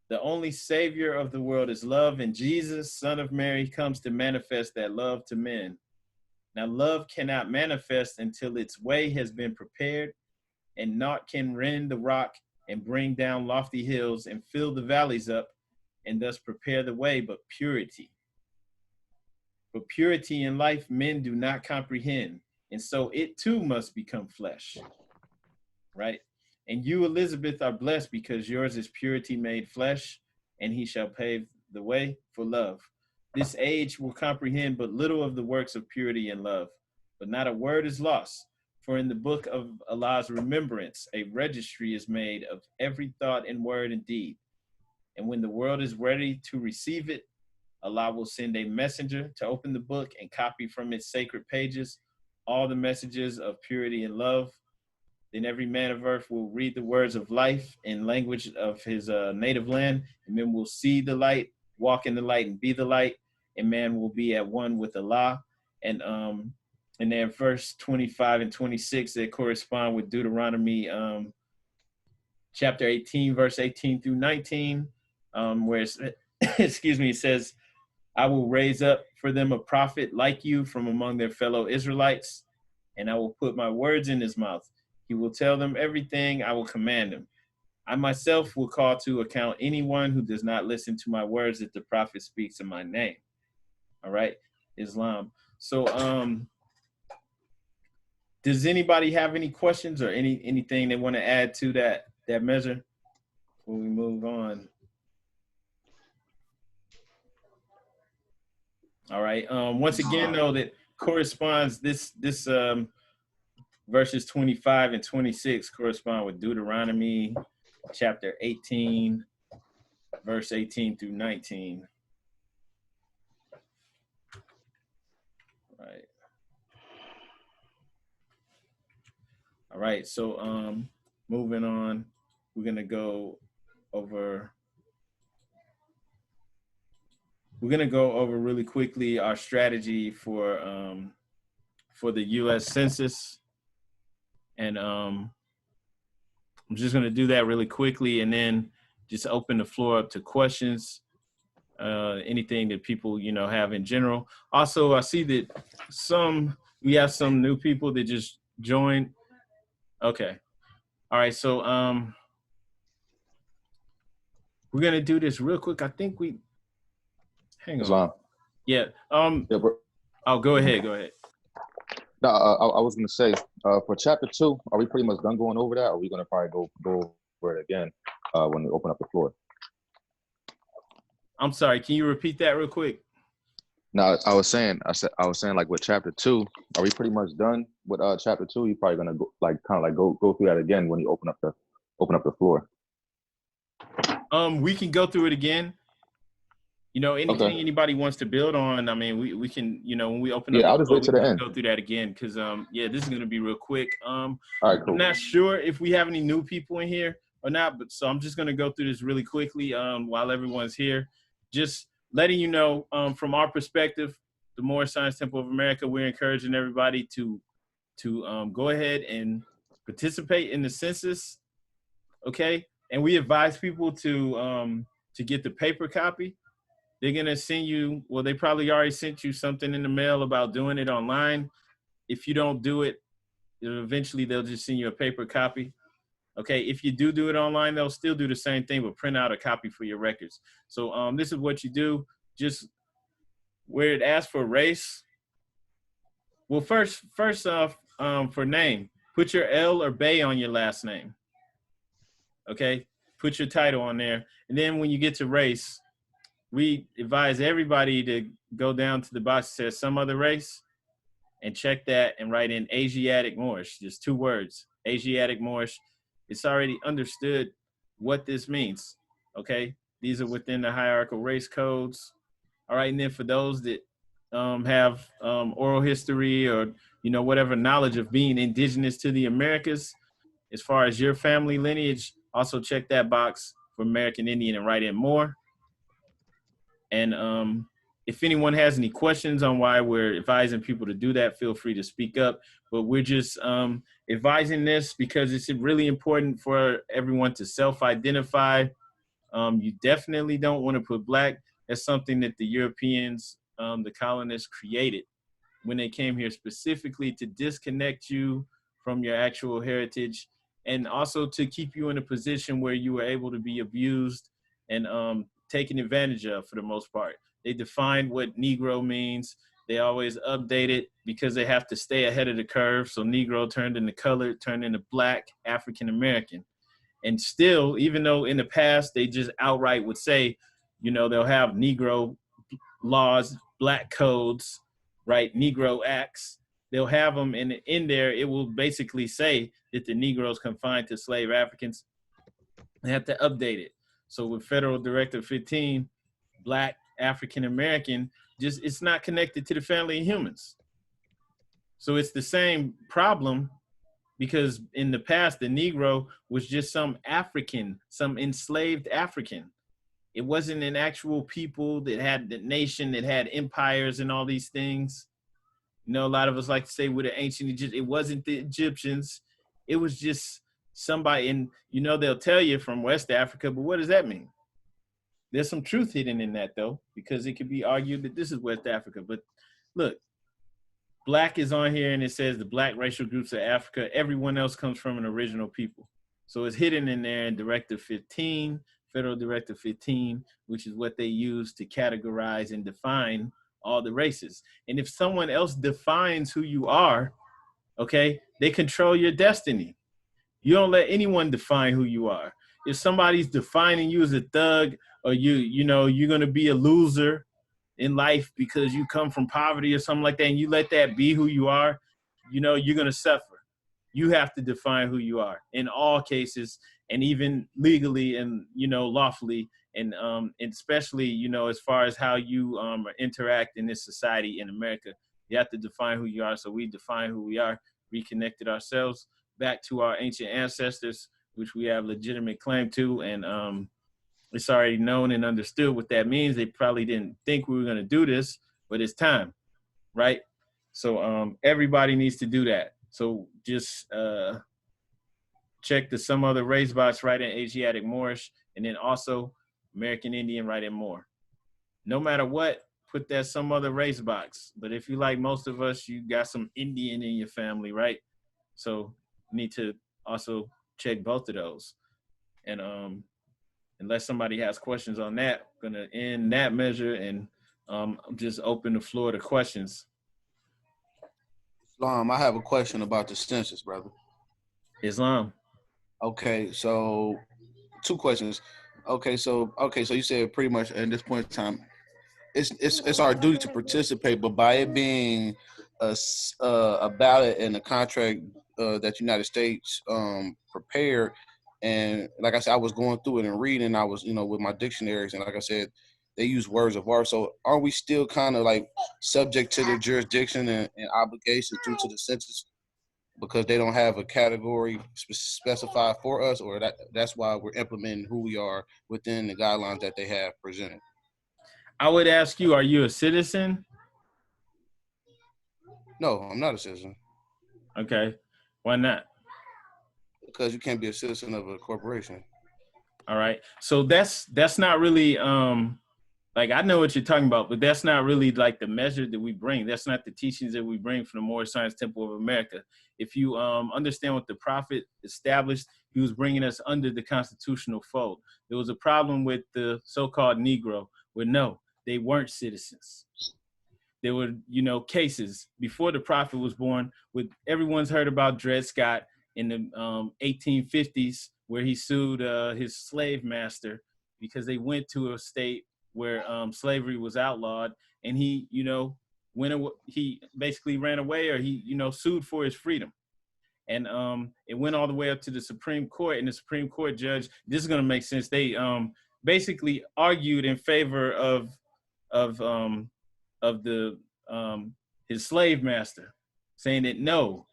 The only savior of the world is love, and Jesus, son of Mary, comes to manifest that love to men. Now, love cannot manifest until its way has been prepared, and naught can rend the rock and bring down lofty hills and fill the valleys up, and thus prepare the way but purity. But purity in life men do not comprehend, and so it too must become flesh, right? And you, Elizabeth, are blessed because yours is purity made flesh, and he shall pave the way for love. This age will comprehend but little of the works of purity and love, but not a word is lost. For in the book of Allah's remembrance, a registry is made of every thought and word and deed. And when the world is ready to receive it, Allah will send a messenger to open the book and copy from its sacred pages all the messages of purity and love. Then every man of earth will read the words of life in language of his native land, and then will see the light, walk in the light, and be the light. and man will be at one with Allah. And then verse 25 and 26 that correspond with Deuteronomy chapter 18, verse 18 through 19, where it's, excuse me, it says, I will raise up for them a prophet like you from among their fellow Israelites, and I will put my words in his mouth. He will tell them everything I will command him. I myself will call to account anyone who does not listen to my words that the prophet speaks in my name. All right, Islam. So does anybody have any questions or anything they want to add to that measure before we move on? All right. Once again, though, that corresponds, this verses 25 and 26 correspond with Deuteronomy chapter 18, verse 18 through 19. Right. All right. So moving on, we're gonna go over really quickly our strategy for the U.S. Census, and I'm just going to do that really quickly, and then just open the floor up to questions, anything that people have in general. Also, I see that we have some new people that just joined. Okay, all right. So we're going to do this real quick. I think hang on. Islam. Yeah. Yeah, bro. Oh, go ahead. Go ahead. No, I was going to say, for chapter 2, are we pretty much done going over that? Or are we going to probably go over it again when we open up the floor? I'm sorry. Can you repeat that real quick? No, I was saying like with chapter 2, are we pretty much done with chapter 2? You're probably going to go through that again when you open up the floor. We can go through it again. Anything Okay. anybody wants to build on, I mean, we can, when we open up, I'll just wait to the end. Go through that again, because this is gonna be real quick. All right, cool. I'm not sure if we have any new people in here or not, but so I'm just gonna go through this really quickly while everyone's here. Just letting you know, from our perspective, the Moorish Science Temple of America, we're encouraging everybody to go ahead and participate in the census, okay? And we advise people to get the paper copy. They're going to send you, well, they probably already sent you something in the mail about doing it online. If you don't do it, eventually they'll just send you a paper copy. Okay, if you do it online, they'll still do the same thing, but print out a copy for your records. So this is what you do. Just where it asks for race. Well, first off, for name, put your L or Bay on your last name. Okay, put your title on there. And then when you get to race, we advise everybody to go down to the box that says some other race and check that and write in Asiatic Moorish, just 2 words, Asiatic Moorish. It's already understood what this means, okay? These are within the hierarchical race codes. All right, and then for those that have oral history or, whatever knowledge of being indigenous to the Americas, as far as your family lineage, also check that box for American Indian and write in more. And if anyone has any questions on why we're advising people to do that, feel free to speak up. But we're just advising this because it's really important for everyone to self-identify. You definitely don't want to put Black. That's something that the Europeans, the colonists, created when they came here specifically to disconnect you from your actual heritage and also to keep you in a position where you were able to be abused and taken advantage of for the most part. They defined what Negro means. They always update it because they have to stay ahead of the curve. So Negro turned into colored, turned into Black, African American. And still, even though in the past they just outright would say, they'll have Negro laws, Black codes, right? Negro acts. They'll have them, and in there it will basically say that the Negroes confined to slave Africans. They have to update it. So with Federal Directive 15, Black, African American, it's not connected to the family of humans. So it's the same problem because in the past, the Negro was just some African, some enslaved African. It wasn't an actual people that had the nation, that had empires and all these things. You know, a lot of us like to say we're the ancient Egypt. It wasn't the Egyptians. It was just somebody, and you know, they'll tell you from West Africa, but what does that mean? There's some truth hidden in that though, because it could be argued that this is West Africa. But look, black is on here and it says the black racial groups of Africa. Everyone else comes from an original people. So it's hidden in there in Directive 15, Federal Directive 15, which is what they use to categorize and define all the races. And if someone else defines who you are, okay, they control your destiny. You don't let anyone define who you are. If somebody's defining you as a thug, or you know, you're gonna be a loser in life because you come from poverty or something like that, and you let that be who you are, you know, you're gonna suffer. You have to define who you are in all cases, and even legally and, you know, lawfully, and especially, you know, as far as how you interact in this society in America, you have to define who you are. So we define who we are, reconnected ourselves back to our ancient ancestors, which we have legitimate claim to, and it's already known and understood what that means. They probably didn't think we were going to do this, but it's time, right? So everybody needs to do that. So just check the some other race box, right in Asiatic Moorish, and then also American Indian, right in Moor. No matter what, put that some other race box. But if you like most of us, you got some Indian in your family, right? So you need to also check both of those. And unless somebody has questions on that, I'm gonna end that measure and just open the floor to questions. Islam, I have a question about the census, brother. Islam. Okay, so 2 questions. Okay, so you said pretty much at this point in time, it's our duty to participate, but by it being a ballot and a contract that the United States prepared, and like I said, I was going through it and reading. I was, you know, with my dictionaries, and like I said, they use words of art. So are we still kind of like subject to the jurisdiction and obligation due to the census because they don't have a category specified for us, or that's why we're implementing who we are within the guidelines that they have presented? I would ask you, are you a citizen? No, I'm not a citizen. Okay, why not? Because you can't be a citizen of a corporation. All right, so that's not really like, I know what you're talking about, but that's not really like the measure that we bring. That's not the teachings that we bring from the Moorish Science Temple of America. If you understand what the Prophet established, he was bringing us under the constitutional fold. There was a problem with the so-called Negro, where no, they weren't citizens. There were, you know, cases before the Prophet was born. With everyone's heard about Dred Scott in the 1850s, where he sued his slave master because they went to a state where slavery was outlawed, and he, you know, he basically ran away, or he, you know, sued for his freedom. And it went all the way up to the Supreme Court, and the Supreme Court judge, this is gonna make sense, they basically argued in favor of his slave master, saying that no,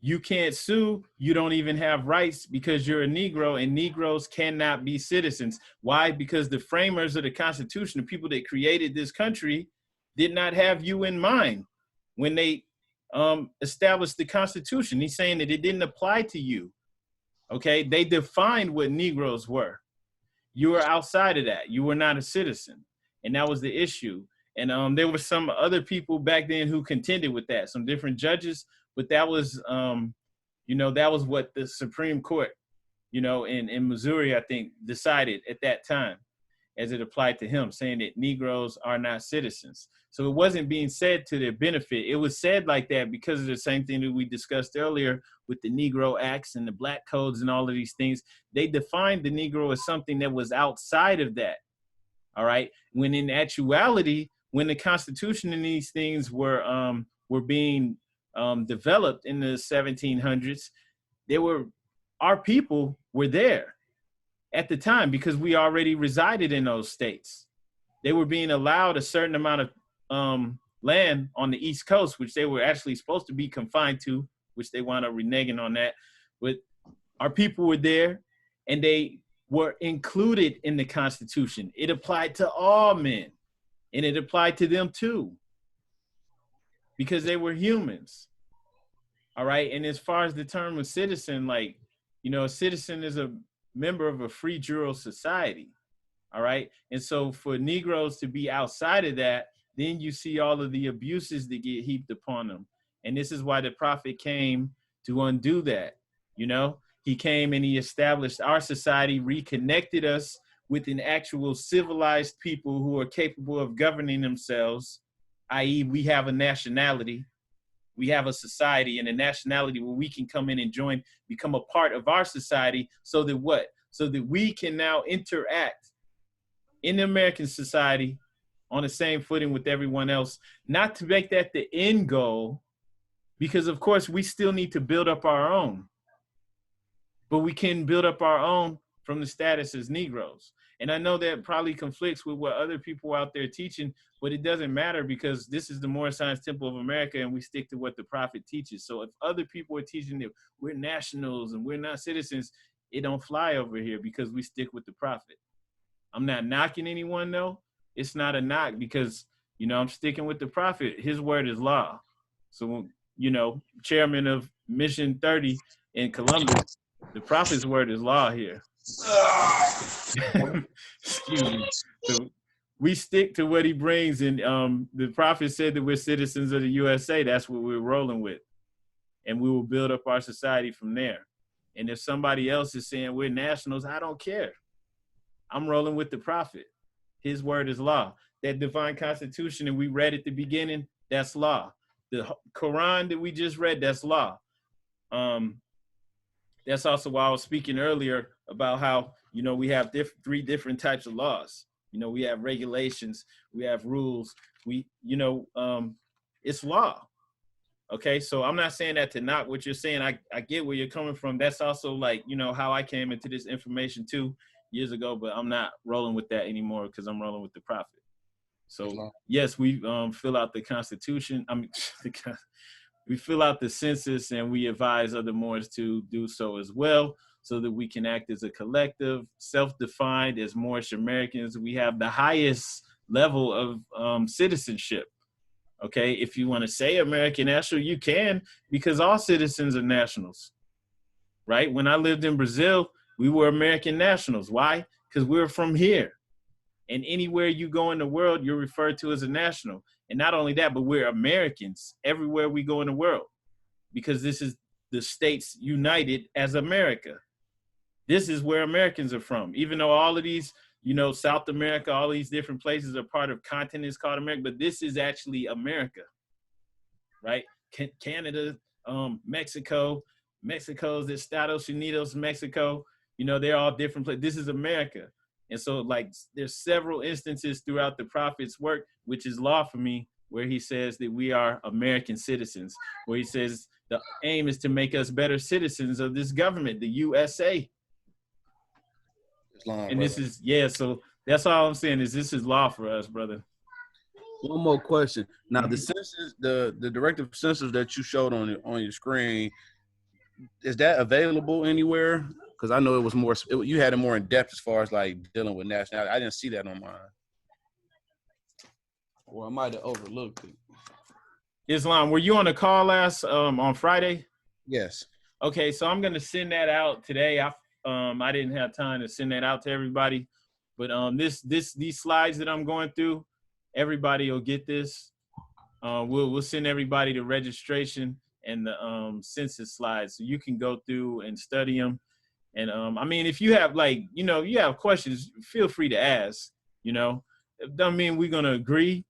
you can't sue, you don't even have rights because you're a Negro, and Negroes cannot be citizens. Why? Because the framers of the Constitution, the people that created this country, did not have you in mind when they established the Constitution. He's saying that it didn't apply to you, okay? They defined what Negroes were. You were outside of that. You were not a citizen, and that was the issue. And there were some other people back then who contended with that, some different judges, but that was, you know, that was what the Supreme Court, you know, in Missouri, I think, decided at that time as it applied to him, saying that Negroes are not citizens. So it wasn't being said to their benefit. It was said like that because of the same thing that we discussed earlier with the Negro Acts and the Black Codes and all of these things. They defined the Negro as something that was outside of that, all right? When in actuality, when the Constitution and these things were being developed in the 1700s, our people were there at the time because we already resided in those states. They were being allowed a certain amount of land on the East Coast, which they were actually supposed to be confined to, which they wound up reneging on that. But our people were there, and they were included in the Constitution. It applied to all men, and it applied to them too, because they were humans. All right. And as far as the term of citizen, like, you know, a citizen is a member of a free juror society. All right. And so for Negroes to be outside of that, then you see all of the abuses that get heaped upon them. And this is why the prophet came to undo that. You know, he came and he established our society, reconnected us with an actual civilized people who are capable of governing themselves, i.e., we have a nationality. We have a society and a nationality where we can come in and join, become a part of our society, so that what? So that we can now interact in the American society on the same footing with everyone else, not to make that the end goal, because of course we still need to build up our own, but we can build up our own from the status as Negroes. And I know that probably conflicts with what other people out there teaching, but it doesn't matter, because this is the Moorish Science Temple of America, and we stick to what the prophet teaches. So if other people are teaching that we're nationals and we're not citizens, it don't fly over here, because we stick with the prophet. I'm not knocking anyone though. It's not a knock, because, you know, I'm sticking with the prophet. His word is law. So, you know, chairman of Mission 30 in Columbus, the prophet's word is law here. Excuse me. So we stick to what he brings, and the prophet said that we're citizens of the USA. That's what we're rolling with, and we will build up our society from there. And if somebody else is saying we're nationals, I don't care. I'm rolling with the prophet. His word is law. That divine constitution that we read at the beginning, that's law. The Quran that we just read, that's law. That's also why I was speaking earlier about how, you know, we have three different types of laws. You know, we have regulations, we have rules, it's law. Okay, so I'm not saying that to knock what you're saying. I get where you're coming from. That's also like, you know, how I came into this information 2 years ago, but I'm not rolling with that anymore, because I'm rolling with the prophet. So yes, we fill out the Constitution. We fill out the census, and we advise other Moors to do so as well, so that we can act as a collective, self-defined as Moorish Americans. We have the highest level of citizenship. Okay, if you want to say American national, you can, because all citizens are nationals, right? When I lived in Brazil, we were American nationals. Why? Because we're from here. And anywhere you go in the world, you're referred to as a national. And not only that, but we're Americans everywhere we go in the world, because this is the states united as America. This is where Americans are from. Even though all of these, you know, South America, all these different places are part of continents called America, but this is actually America, right? Canada, Mexico, Mexico's Estados Unidos, Mexico, you know, they're all different places. This is America. And so, like, there's several instances throughout the prophet's work, which is law for me, where he says that we are American citizens, where he says the aim is to make us better citizens of this government, the USA. Islam, and brother. This is, yeah, so that's all I'm saying is this is law for us, brother. One more question. Now, the census, the directive census that you showed on your screen, is that available anywhere? Because I know it was more, you had it more in depth as far as like dealing with nationality. I didn't see that on mine. Or I might have overlooked it. Islam, were you on the call last on Friday? Yes. Okay, so I'm gonna send that out today. I didn't have time to send that out to everybody, but these slides that I'm going through, everybody will get this. We'll send everybody the registration and the census slides, so you can go through and study them. And I mean, if you have, like, you know, you have questions, feel free to ask. You know, it doesn't mean we're gonna agree.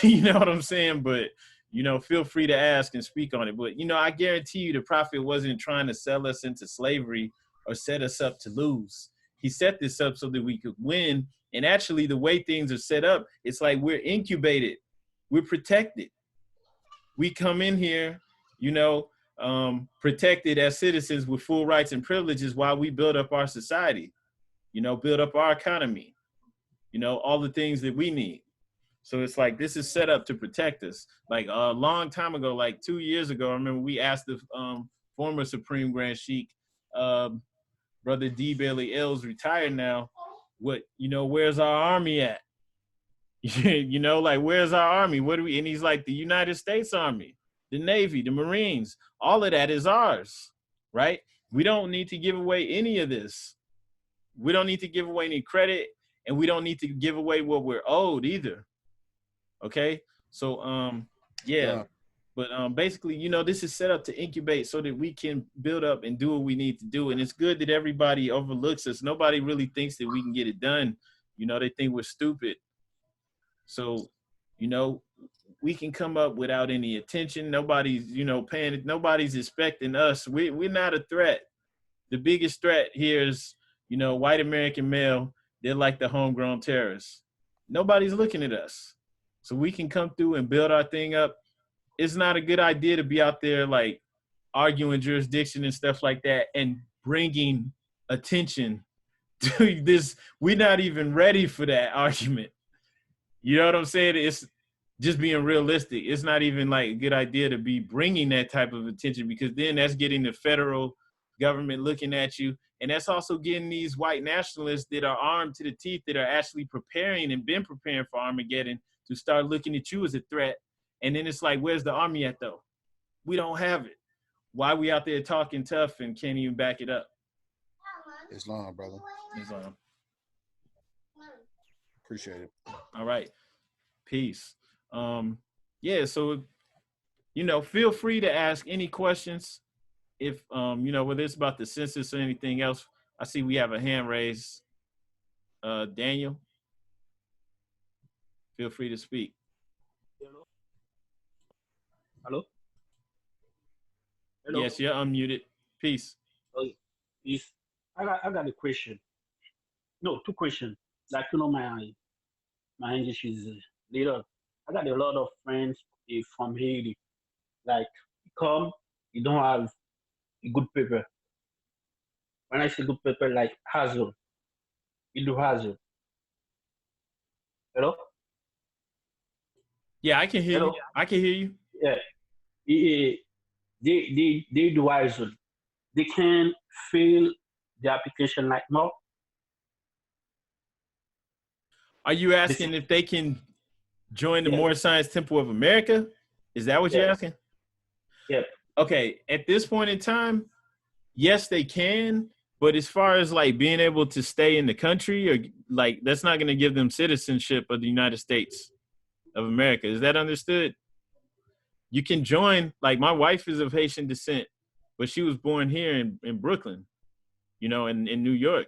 You know what I'm saying? But, you know, feel free to ask and speak on it. But, you know, I guarantee you the prophet wasn't trying to sell us into slavery or set us up to lose. He set this up so that we could win. And actually, the way things are set up, it's like we're incubated, we're protected. We come in here, you know, protected as citizens with full rights and privileges while we build up our society, you know, build up our economy, you know, all the things that we need. So it's like, this is set up to protect us. Like a long time ago, like 2 years ago, I remember we asked the former Supreme Grand Sheikh, Brother D. Bailey L's retired now. Where's our army at? Like, where's our army? What do we? And he's like, the United States Army, the Navy, the Marines, all of that is ours, right? We don't need to give away any of this. We don't need to give away any credit, and we don't need to give away what we're owed either. Okay? So, yeah. But basically, this is set up to incubate so that we can build up and do what we need to do. And it's good that everybody overlooks us. Nobody really thinks that we can get it done. They think we're stupid. So, we can come up without any attention. Nobody's, paying it. Nobody's expecting us. We're not a threat. The biggest threat here is, white American male. They're like the homegrown terrorists. Nobody's looking at us. So we can come through and build our thing up. It's not a good idea to be out there like arguing jurisdiction and stuff like that and bringing attention to this. We're not even ready for that argument. You know what I'm saying? It's just being realistic. It's not even like a good idea to be bringing that type of attention, because then that's getting the federal government looking at you. And that's also getting these white nationalists that are armed to the teeth, that are actually preparing and been preparing for Armageddon, to start looking at you as a threat. And then it's like, where's the army at though? We don't have it. Why we out there talking tough and can't even back it up? Islam, brother. Islam. Appreciate it. All right. Peace. Yeah, so, feel free to ask any questions. If, whether it's about the census or anything else. I see we have a hand raised. Daniel, feel free to speak. Hello? Yes, you're unmuted. Peace. Yes. I got a question. No, two questions. Like, my English is little. I got a lot of friends from Haiti. Like, you don't have a good paper. When I say good paper, like Hazel. You do Hazel. Hello? Yeah, I can hear you. I can hear you. Yeah. They do Hazel. They can fill the application like more. Are you asking if they can join the Moorish Science Temple of America? Is that what you're asking? Yeah. Okay. At this point in time, yes, they can. But as far as like being able to stay in the country, or like, that's not going to give them citizenship of the United States of America. Is that understood? You can join, like my wife is of Haitian descent, but she was born here in Brooklyn, in New York.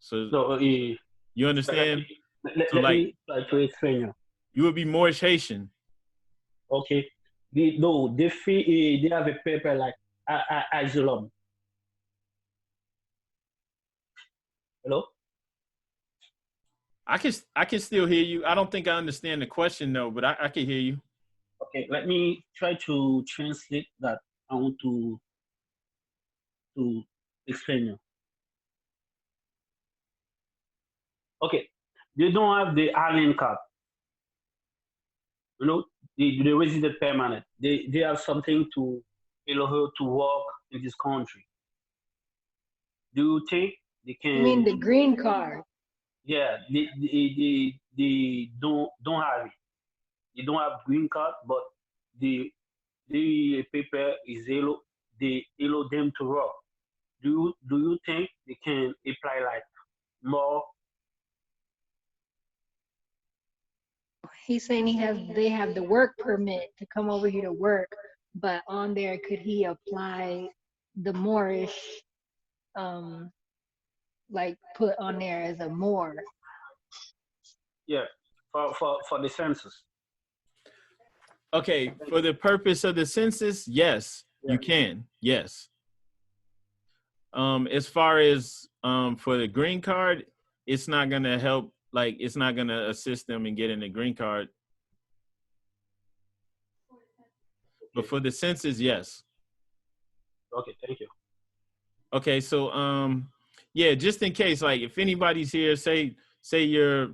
So you understand? Let me try to explain you. You would be Moorish Haitian. Okay. They have a paper like Islam. Hello? I can still hear you. I don't think I understand the question though, but I can hear you. Okay, let me try to translate that. I want to explain you. Okay, they don't have the alien card. The resident permanent. They have something to allow her to work in this country. Do you think they can? You mean the green card? Yeah, they don't have it. They don't have green card, but the paper is yellow. They allow them to work. Do you think they can apply like more? He's saying they have the work permit to come over here to work, but on there, could he apply the Moorish, like put on there as a Moor? Yeah, for the census. Okay, for the purpose of the census, yes, you can. Yes. As far as for the green card, it's not gonna help. Like, it's not gonna assist them in getting a green card. But for the census, yes. Okay, thank you. Okay, so yeah, just in case, like if anybody's here, say you're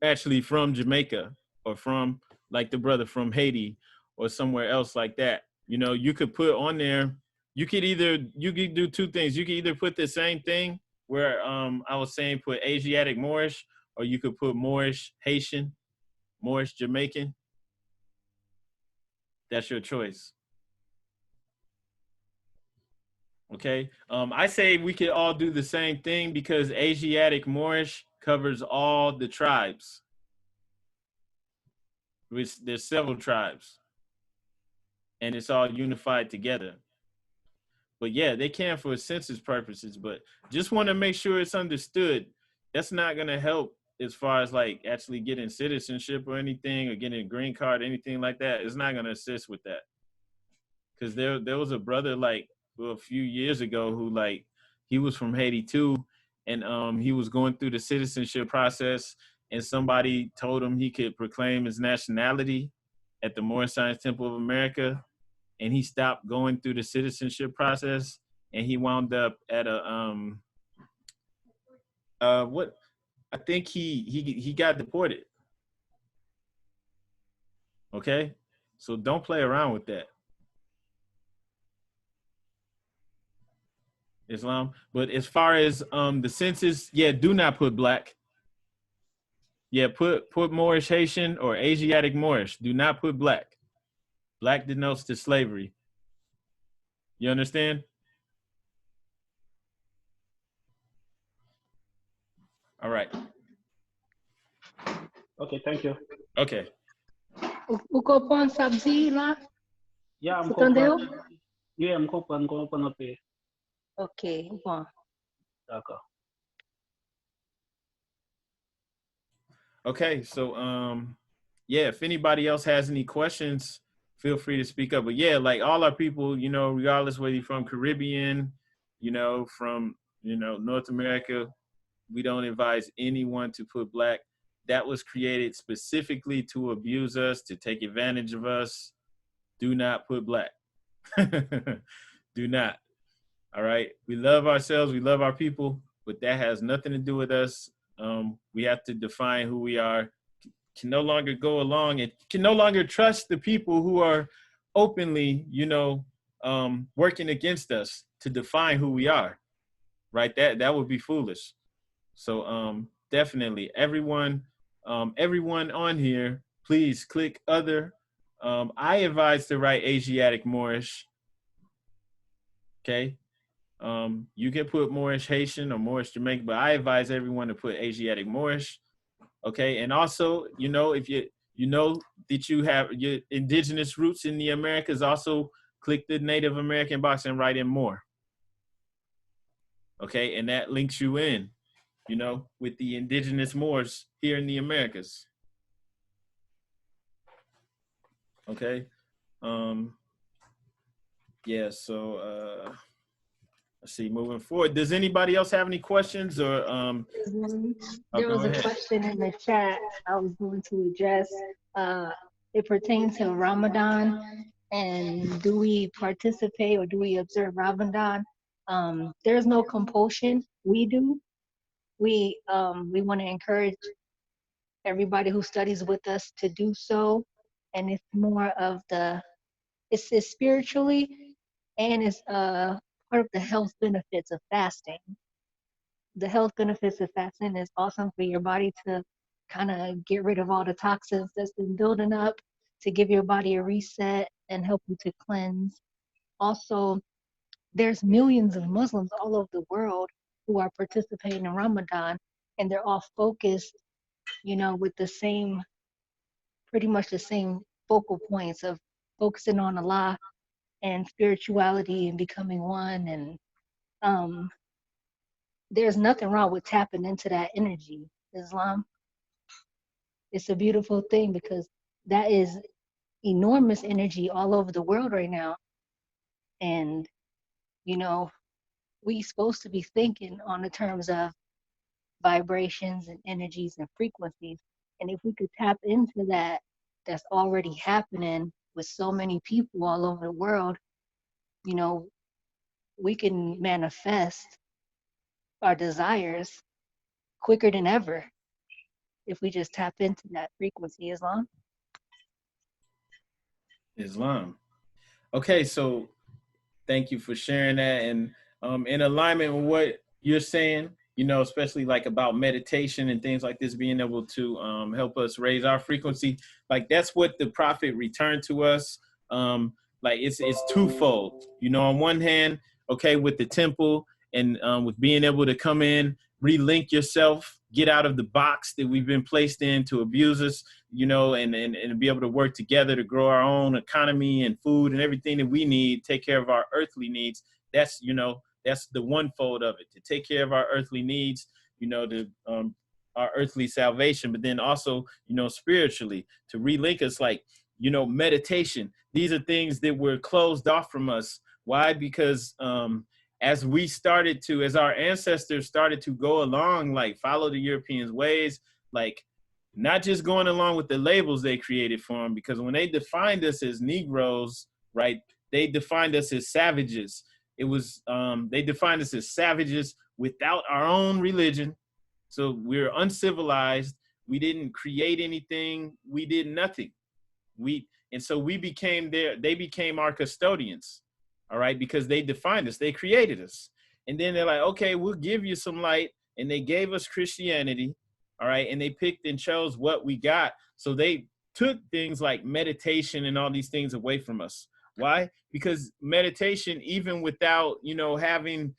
actually from Jamaica, or from like the brother from Haiti or somewhere else like that, you could put on there You could do two things. You could either put the same thing where I was saying put Asiatic Moorish, or you could put Moorish Haitian, Moorish Jamaican. That's your choice. Okay. I say we could all do the same thing because Asiatic Moorish covers all the tribes. There's several tribes, and it's all unified together. But yeah, they can for census purposes, but just want to make sure it's understood. That's not going to help as far as like actually getting citizenship or anything, or getting a green card, anything like that. It's not going to assist with that. Because there was a brother like a few years ago who like, he was from Haiti too. And he was going through the citizenship process, and somebody told him he could proclaim his nationality at the Moorish Science Temple of America. And he stopped going through the citizenship process, and he wound up at a what I think he got deported. Okay, so don't play around with that, Islam. But as far as the census, yeah, do not put black. Yeah, put Moorish Haitian or Asiatic Moorish. Do not put black. Black denotes to slavery. You understand? All right. Okay, thank you. Okay. Ou kompon sabzi la? Yeah, I'm S'entende ou? Yeah, I'm comprendre un peu. Ok, bon. D'accord. Okay, so yeah, if anybody else has any questions, feel free to speak up. But yeah, like all our people, you know, regardless whether you're from Caribbean, you know, from, you know, North America, we don't advise anyone to put black. That was created specifically to abuse us, to take advantage of us. Do not put black. Do not. All right. We love ourselves. We love our people, but that has nothing to do with us. We have to define who we are. Can no longer go along and can no longer trust the people who are openly, you know, working against us to define who we are. Right? That would be foolish. So definitely everyone on here, please click other. I advise to write Asiatic Moorish. Okay. You can put Moorish Haitian or Moorish Jamaican, but I advise everyone to put Asiatic Moorish. Okay. And also, you know, if you know that you have your indigenous roots in the Americas, also click the Native American box and write in more. Okay. And that links you in, you know, with the indigenous Moors here in the Americas. Okay. Yeah, so let's see, moving forward. Does anybody else have any questions or There was a question in the chat I was going to address. It pertains to Ramadan, and do we participate or do we observe Ramadan? There's no compulsion. We do. We want to encourage everybody who studies with us to do so, and it's more of it's spiritually, and it's part of the health benefits of fasting. The health benefits of fasting is awesome for your body to kind of get rid of all the toxins that's been building up, to give your body a reset and help you to cleanse. Also, there's millions of Muslims all over the world who are participating in Ramadan, and they're all focused, you know, with the same, pretty much the same focal points of focusing on Allah and spirituality and becoming one. And there's nothing wrong with tapping into that energy. Islam, it's a beautiful thing because that is enormous energy all over the world right now. And, you know, we supposed to be thinking on the terms of vibrations and energies and frequencies. And if we could tap into that, that's already happening with so many people all over the world, you know, we can manifest our desires quicker than ever if we just tap into that frequency. Islam. Okay, so thank you for sharing that. And in alignment with what you're saying, you know, especially like about meditation and things like this, being able to help us raise our frequency. Like that's what the prophet returned to us. Like it's twofold, you know, on one hand, okay, with the temple and with being able to come in, relink yourself, get out of the box that we've been placed in to abuse us, you know, and be able to work together to grow our own economy and food and everything that we need, take care of our earthly needs. That's, you know, that's the one fold of it, to take care of our earthly needs, you know, to our earthly salvation, but then also, you know, spiritually to relink us, like, you know, meditation. These are things that were closed off from us. Why? Because as our ancestors started to go along, like follow the Europeans' ways, like not just going along with the labels they created for them, because when they defined us as Negroes, right, they defined us as savages. It was, they defined us as savages without our own religion. So we're uncivilized. We didn't create anything. We did nothing. And so we became they became our custodians. All right, because they defined us, they created us. And then they're like, okay, we'll give you some light. And they gave us Christianity. All right, and they picked and chose what we got. So they took things like meditation and all these things away from us. Why? Because meditation, even without, you know, having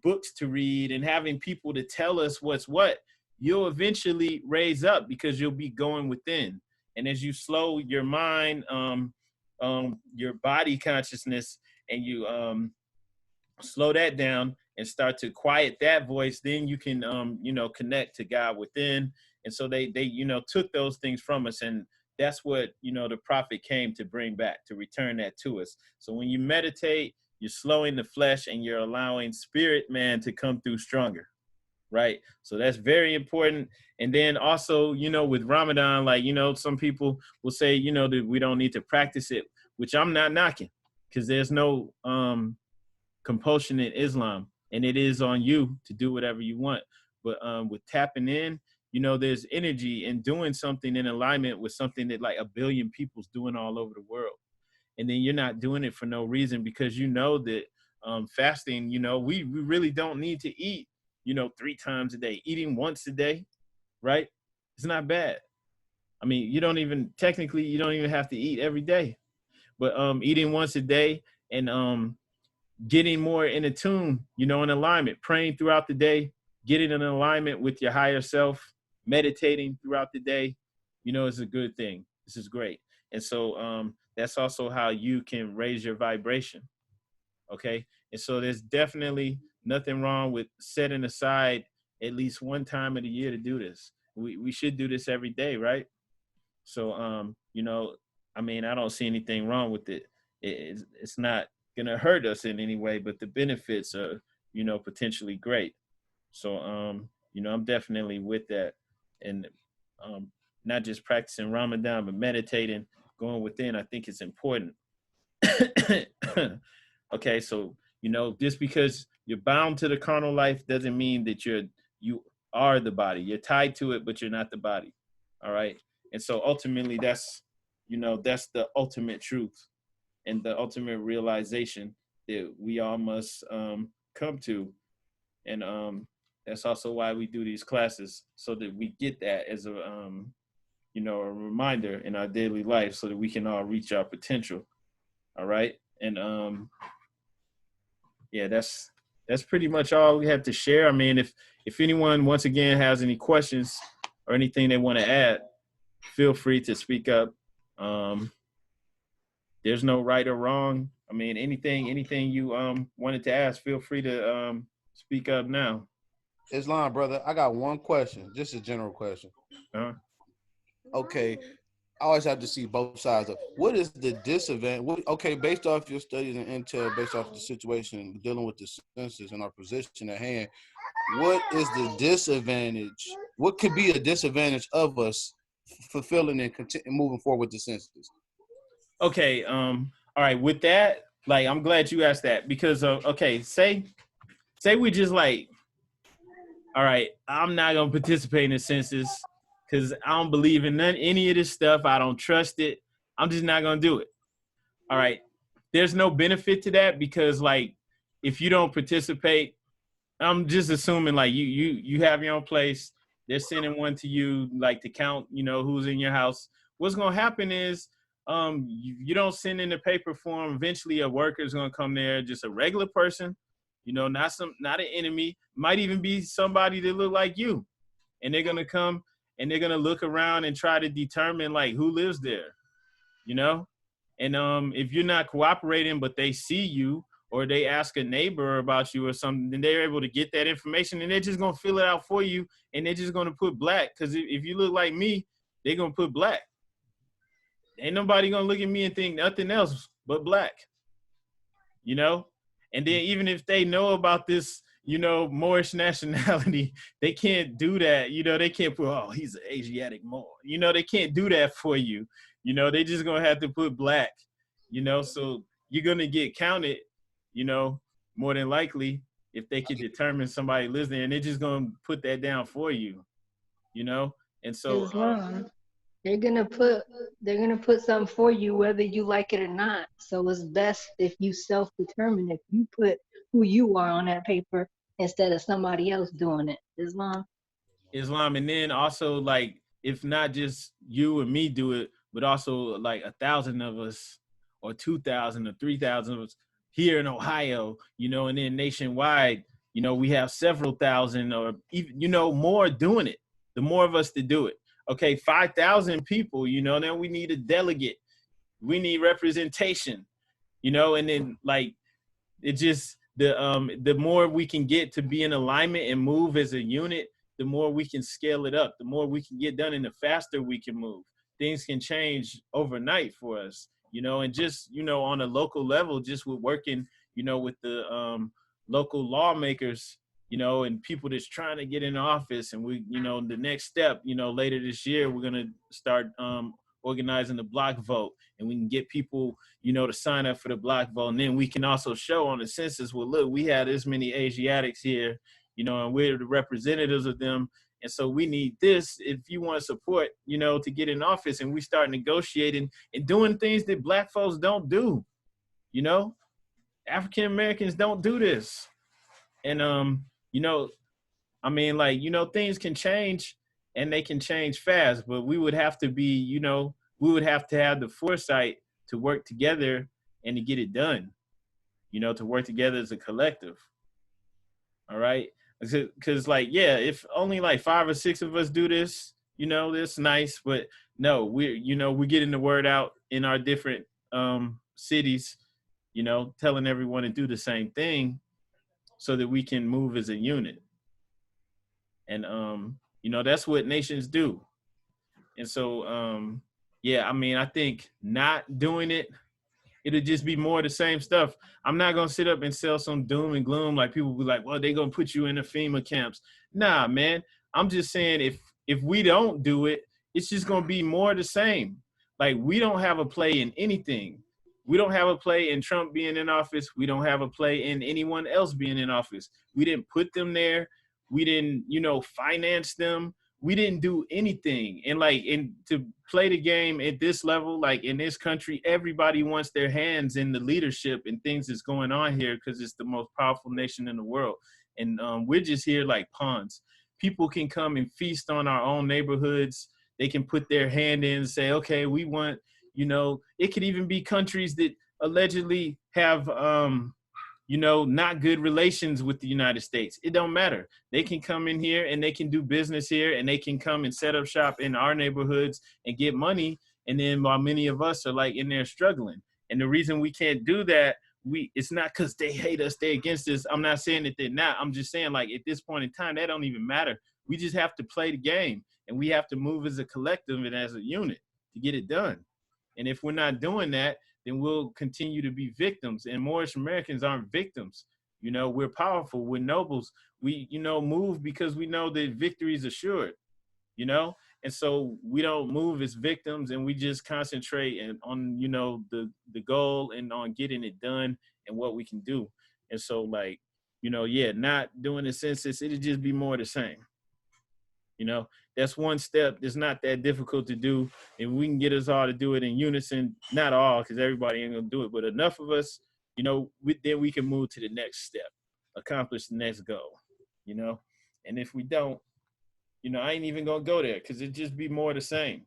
books to read and having people to tell us what's what, you'll eventually raise up because you'll be going within. And as you slow your mind, your body consciousness, and you slow that down and start to quiet that voice, then you can, you know, connect to God within. And so they, you know, took those things from us. And that's what, you know, the prophet came to bring back, to return that to us. So when you meditate, you're slowing the flesh and you're allowing spirit man to come through stronger. Right. So that's very important. And then also, you know, with Ramadan, like, you know, some people will say, you know, that we don't need to practice it, which I'm not knocking, because there's no compulsion in Islam, and it is on you to do whatever you want. But with tapping in, you know, there's energy in doing something in alignment with something that like 1 billion people's doing all over the world. And then you're not doing it for no reason, because you know that fasting, you know, we really don't need to eat, you know, 3 times a day. Eating once a day, right? It's not bad. I mean, you don't even have to eat every day. But eating once a day and getting more in tune, you know, in alignment, praying throughout the day, getting in alignment with your higher self, meditating throughout the day, you know, is a good thing. This is great. And so that's also how you can raise your vibration. Okay. And so there's definitely nothing wrong with setting aside at least one time of the year to do this. We should do this every day, right? So, you know, I mean, I don't see anything wrong with it. It's not going to hurt us in any way, but the benefits are, you know, potentially great. So, you know, I'm definitely with that. And not just practicing Ramadan, but meditating, going within, I think it's important. Okay, so, you know, just because you're bound to the carnal life doesn't mean that you are the body. You're tied to it, but you're not the body. All right. And so ultimately that's, you know, that's the ultimate truth and the ultimate realization that we all must come to. And that's also why we do these classes, so that we get that as a, you know, a reminder in our daily life, so that we can all reach our potential. All right. And yeah, that's pretty much all we have to share. I mean, if anyone once again has any questions or anything they want to add, feel free to speak up. There's no right or wrong. I mean, anything you wanted to ask, feel free to speak up now. Islam, brother, I got one question, just a general question. Okay, I always have to see both sides of what is the disadvantage. Okay, based off your studies and intel, based off the situation dealing with the census and our position at hand, what is the disadvantage? What could be a disadvantage of us fulfilling and moving forward with the census? Okay, all right. With that, like, I'm glad you asked that, because okay, say we just like, all right, I'm not gonna participate in the census because I don't believe in any of this stuff. I don't trust it. I'm just not gonna do it. All right. there's no benefit to that because like if you don't participate, I'm just assuming like you have your own place. They're sending one to you like to count, who's in your house. What's gonna happen is you don't send in the paper form. Eventually a worker's gonna come there, just a regular person, not an enemy, might even be somebody that look like you. And they're gonna come and they're gonna look around and try to determine like who lives there, And if you're not cooperating, but they see you or they ask a neighbor about you or something, then they're able to get that information and they're just gonna fill it out for you and they're just gonna put black. Because if you look like me, they're gonna put black. Ain't nobody gonna look at me and think nothing else but black, And then even if they know about this, Moorish nationality, they can't do that. They can't put, oh, he's an Asiatic Moor. They can't do that for you. They just gonna have to put black, so you're gonna get counted, more than likely if they can determine somebody lives there and they're just gonna put that down for you, And so Islam, they're gonna put something for you whether you like it or not. So it's best if you self-determine if you put who you are on that paper instead of somebody else doing it. Islam, and then also like if not just you and me do it, but also like 1,000 of us or 2,000 or 3,000 of us here in Ohio, and then nationwide, we have several thousand or even, more doing it. The more of us to do it. Okay, 5,000 people, then we need a delegate. We need representation, and then like it just the more we can get to be in alignment and move as a unit, the more we can scale it up, the more we can get done and the faster we can move. Things can change overnight for us, and just, on a local level, just with working, with the local lawmakers, and people that's trying to get in office. And we, the next step, later this year, we're going to start organizing the block vote, and we can get people, to sign up for the block vote. And then we can also show on the census, well, look, we had this many Asiatics here, and we're the representatives of them. And so we need this if you want support, to get in office. And we start negotiating and doing things that Black folks don't do. African Americans don't do this. And, things can change and they can change fast, but we would have to be, we would have to have the foresight to work together and to get it done, to work together as a collective. All right. Because if only like 5 or 6 of us do this, that's nice. But no, we're getting the word out in our different cities, telling everyone to do the same thing so that we can move as a unit. And, that's what nations do. And so, I think not doing it, it'll just be more of the same stuff. I'm not going to sit up and sell some doom and gloom like people be like, well, they're going to put you in the FEMA camps. Nah, man. I'm just saying if we don't do it, it's just going to be more of the same. Like, we don't have a play in anything. We don't have a play in Trump being in office. We don't have a play in anyone else being in office. We didn't put them there. We didn't, finance them. We didn't do anything. And to play the game at this level, like in this country, everybody wants their hands in the leadership and things that's going on here because it's the most powerful nation in the world. And we're just here like pawns. People can come and feast on our own neighborhoods. They can put their hand in and say, okay, we want, it could even be countries that allegedly have, not good relations with the United States. It don't matter. They can come in here and they can do business here and they can come and set up shop in our neighborhoods and get money. And then while many of us are like in there struggling. And the reason we can't do that, it's not because they hate us, they against us. I'm not saying that they're not. I'm just saying like at this point in time, that don't even matter. We just have to play the game and we have to move as a collective and as a unit to get it done. And if we're not doing that, then we'll continue to be victims. And Moorish Americans aren't victims. We're powerful, we're nobles. We, move because we know that victory is assured, And so we don't move as victims and we just concentrate on, the goal and on getting it done and what we can do. And so not doing the census, it'll just be more of the same. You know, that's one step that's not that difficult to do. If we can get us all to do it in unison, not all, because everybody ain't gonna do it, but enough of us, you know, then we can move to the next step, accomplish the next goal, you know. And if we don't, you know, I ain't even gonna go there because it'd just be more the same.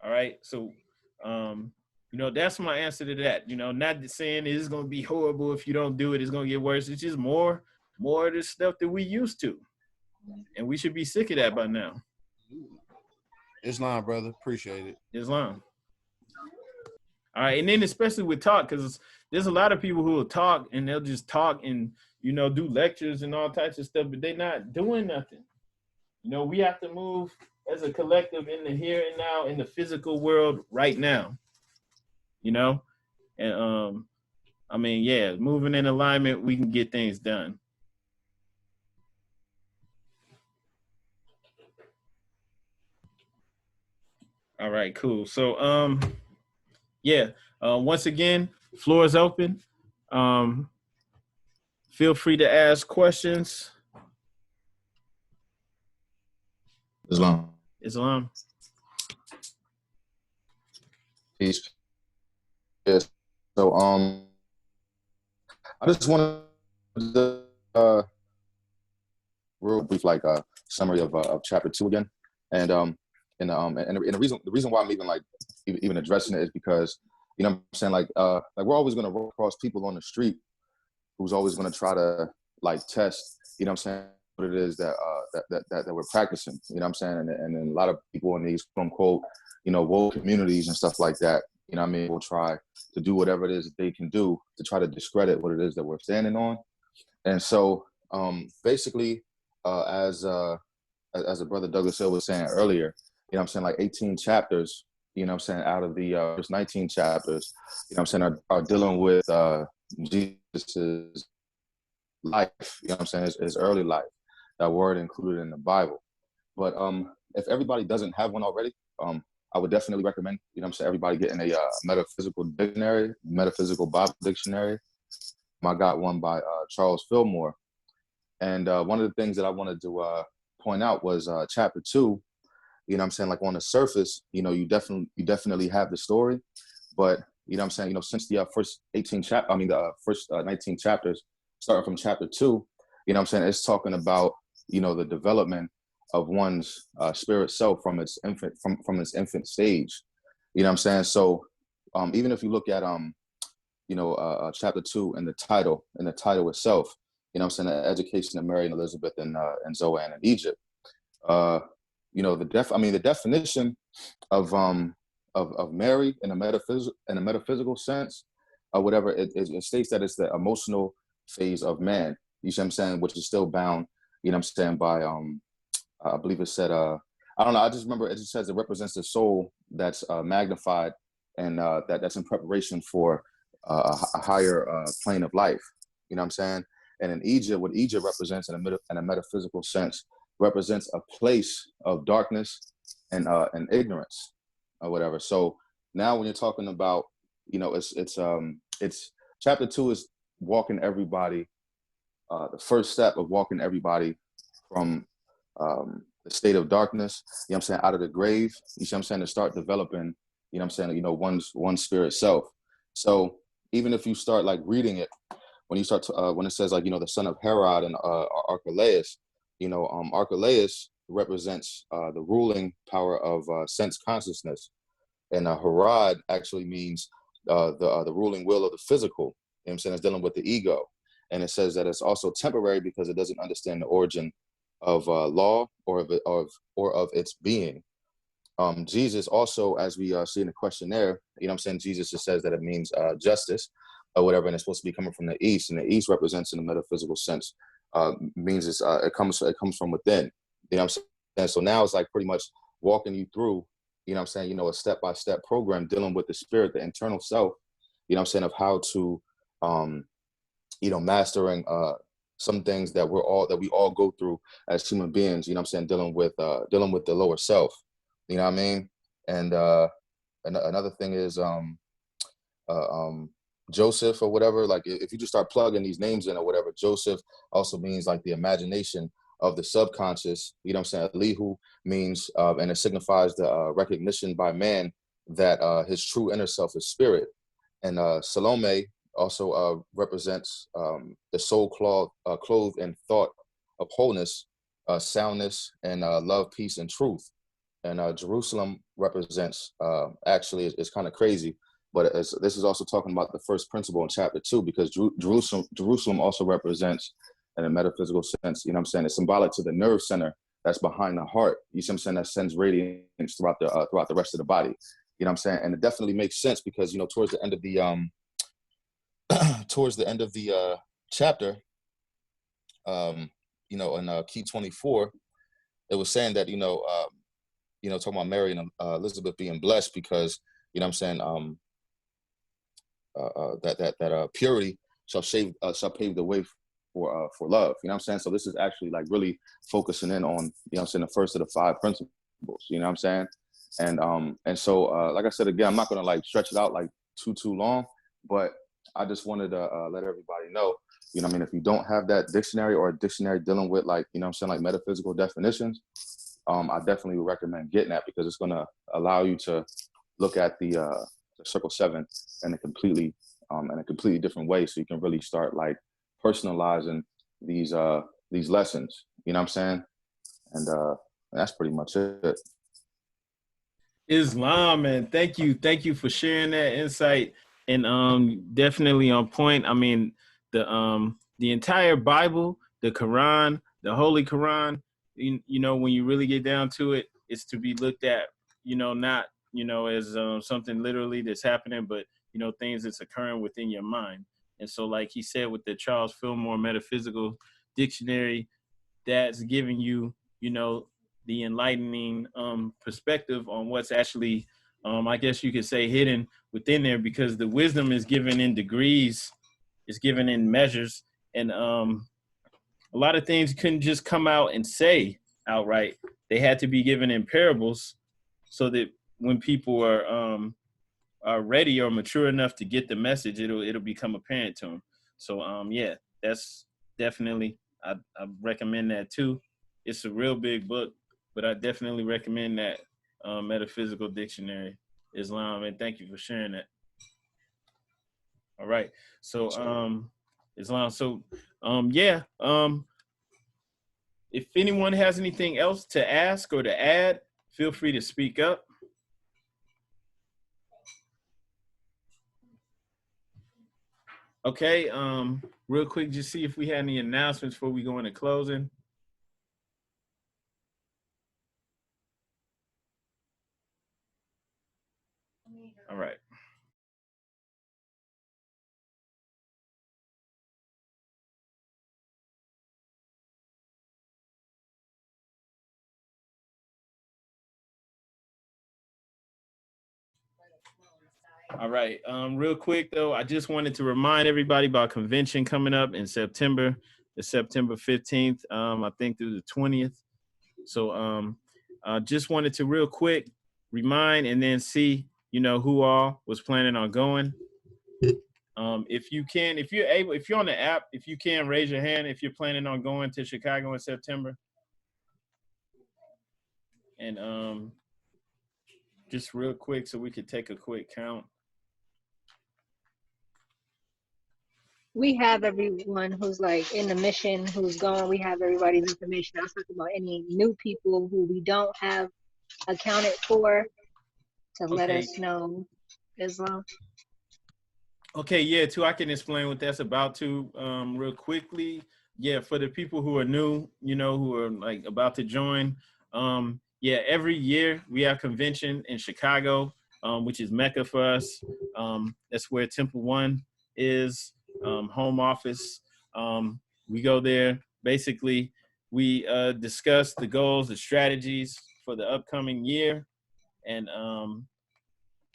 All right. So you know, that's my answer to that. You know, not saying it's gonna be horrible if you don't do it, it's gonna get worse. It's just more of the stuff that we used to. And we should be sick of that by now. Islam, brother. Appreciate it. Islam. All right, and then especially with talk, because there's a lot of people who will talk and they'll just talk and, you know, do lectures and all types of stuff, but they're not doing nothing. You know, we have to move as a collective in the here and now, in the physical world right now. You know? And I mean, yeah, moving in alignment, we can get things done. All right, cool. So yeah, once again, floor is open. Feel free to ask questions. Islam. Peace. Yes. So I just wanted to real brief summary of chapter 2 again, and the reason why I'm even addressing it is because, you know what I'm saying, like we're always gonna run across people on the street who's always gonna try to test, you know what I'm saying, what it is that we're practicing, you know what I'm saying, and then a lot of people in these quote unquote, you know, woke communities and stuff like that, you know what I mean, will try to do whatever it is that they can do to try to discredit what it is that we're standing on. And so basically, as the brother Douglas Hill was saying earlier, you know what I'm saying, like 18 chapters, you know what I'm saying, out of the first 19 chapters, you know what I'm saying, are dealing with Jesus' life, you know what I'm saying, his early life, that word included in the Bible. But if everybody doesn't have one already, I would definitely recommend, you know what I'm saying, everybody getting a metaphysical Bible dictionary. I got one by Charles Fillmore. And one of the things that I wanted to point out was chapter 2, you know what I'm saying, like on the surface, you know, you definitely have the story, but you know what I'm saying, you know, since the first 19 chapters, starting from chapter 2, you know what I'm saying, it's talking about, you know, the development of one's spirit self from its infant stage, you know what I'm saying. So even if you look at you know, chapter 2 in the title itself, you know what I'm saying, the education of Mary and Elizabeth and Zoan in Egypt, you know, the definition of Mary in a metaphysical sense, or whatever, it states that it's the emotional phase of man, you see what I'm saying, which is still bound, you know what I'm saying, by I believe it said I don't know, I just remember it just says it represents the soul that's magnified and that's in preparation for a higher plane of life, you know what I'm saying. And in Egypt, what Egypt represents in a metaphysical sense represents a place of darkness and ignorance or whatever. So now when you're talking about, you know, it's chapter 2 is walking everybody, the first step of walking everybody from the state of darkness, you know what I'm saying, out of the grave, you see what I'm saying, to start developing, you know what I'm saying, you know, one's spirit self. So even if you start like reading it, when you start to, when it says like, you know, the son of Herod and Archelaus, you know, Archelaus represents the ruling power of sense consciousness, and Herod actually means the ruling will of the physical. You know what I'm saying, it's dealing with the ego, and it says that it's also temporary because it doesn't understand the origin of law or of its being. Jesus also, as we see in the questionnaire, you know what I'm saying, Jesus just says that it means justice or whatever, and it's supposed to be coming from the east, and the east represents in a metaphysical sense means it comes from within, you know what I'm saying. So now it's like pretty much walking you through, you know what I'm saying, you know, a step-by-step program dealing with the spirit, the internal self, you know what I'm saying, of how to you know, mastering some things that we all go through as human beings, you know what I'm saying, dealing with the lower self, you know what I mean. And another thing is Joseph or whatever, like if you just start plugging these names in or whatever, Joseph also means like the imagination of the subconscious. You know what I'm saying? Elihu means, and it signifies the recognition by man that his true inner self is spirit. And Salome also represents the soul clothed in thought of wholeness, soundness, and love, peace, and truth. And Jerusalem represents, actually, it's kind of crazy, but this is also talking about the first principle in chapter 2, because Jerusalem also represents, in a metaphysical sense, you know what I'm saying, it's symbolic to the nerve center that's behind the heart. You see what I'm saying? That sends radiance throughout the rest of the body. You know what I'm saying? And it definitely makes sense because, you know, towards the end of the chapter, you know, in key 24, it was saying that, you know, talking about Mary and Elizabeth being blessed because, you know what I'm saying, that purity shall pave the way for love. You know what I'm saying? So this is actually like really focusing in on, you know what I'm saying, the first of the 5 principles. You know what I'm saying? And so like I said, again, I'm not gonna like stretch it out like too long, but I just wanted to let everybody know, you know what I mean, if you don't have that dictionary or a dictionary dealing with like, you know what I'm saying, like metaphysical definitions, I definitely would recommend getting that because it's gonna allow you to look at the circle 7 in a completely different way, so you can really start like personalizing these lessons. You know what I'm saying? And that's pretty much it. Islam, man. Thank you for sharing that insight, and definitely on point. I mean, the entire Bible, the Quran, the Holy Koran, you know, when you really get down to it, it's to be looked at, you know, not, you know, as something literally that's happening, but, you know, things that's occurring within your mind. And so, like he said, with the Charles Fillmore Metaphysical Dictionary, that's giving you, you know, the enlightening perspective on what's actually, I guess you could say, hidden within there, because the wisdom is given in degrees, is given in measures, and a lot of things couldn't just come out and say outright. They had to be given in parables, so that when people are ready or mature enough to get the message, it'll become apparent to them. So yeah, that's definitely, I recommend that too. It's a real big book, but I definitely recommend that Metaphysical Dictionary, Islam, and thank you for sharing that. All right, so Islam, so yeah, if anyone has anything else to ask or to add, feel free to speak up. Okay, real quick, just see if we had any announcements before we go into closing. All right. All right. Real quick though, I just wanted to remind everybody about convention coming up in September, the September 15th, I think through the 20th. So just wanted to real quick remind and then see, you know, who all was planning on going. If you can, if you're able, if you're on the app, if you can raise your hand if you're planning on going to Chicago in September. And just real quick so we could take a quick count. We have everyone who's like in the mission, who's going. We have everybody's information. I was talking about any new people who we don't have accounted for to let us know. Islam. Okay, yeah, too. I can explain what that's about too, real quickly. Yeah, for the people who are new, you know, who are like about to join. Yeah, every year we have convention in Chicago, which is Mecca for us. That's where Temple One is, home office. We go there. Basically, we discuss the goals, the strategies for the upcoming year, and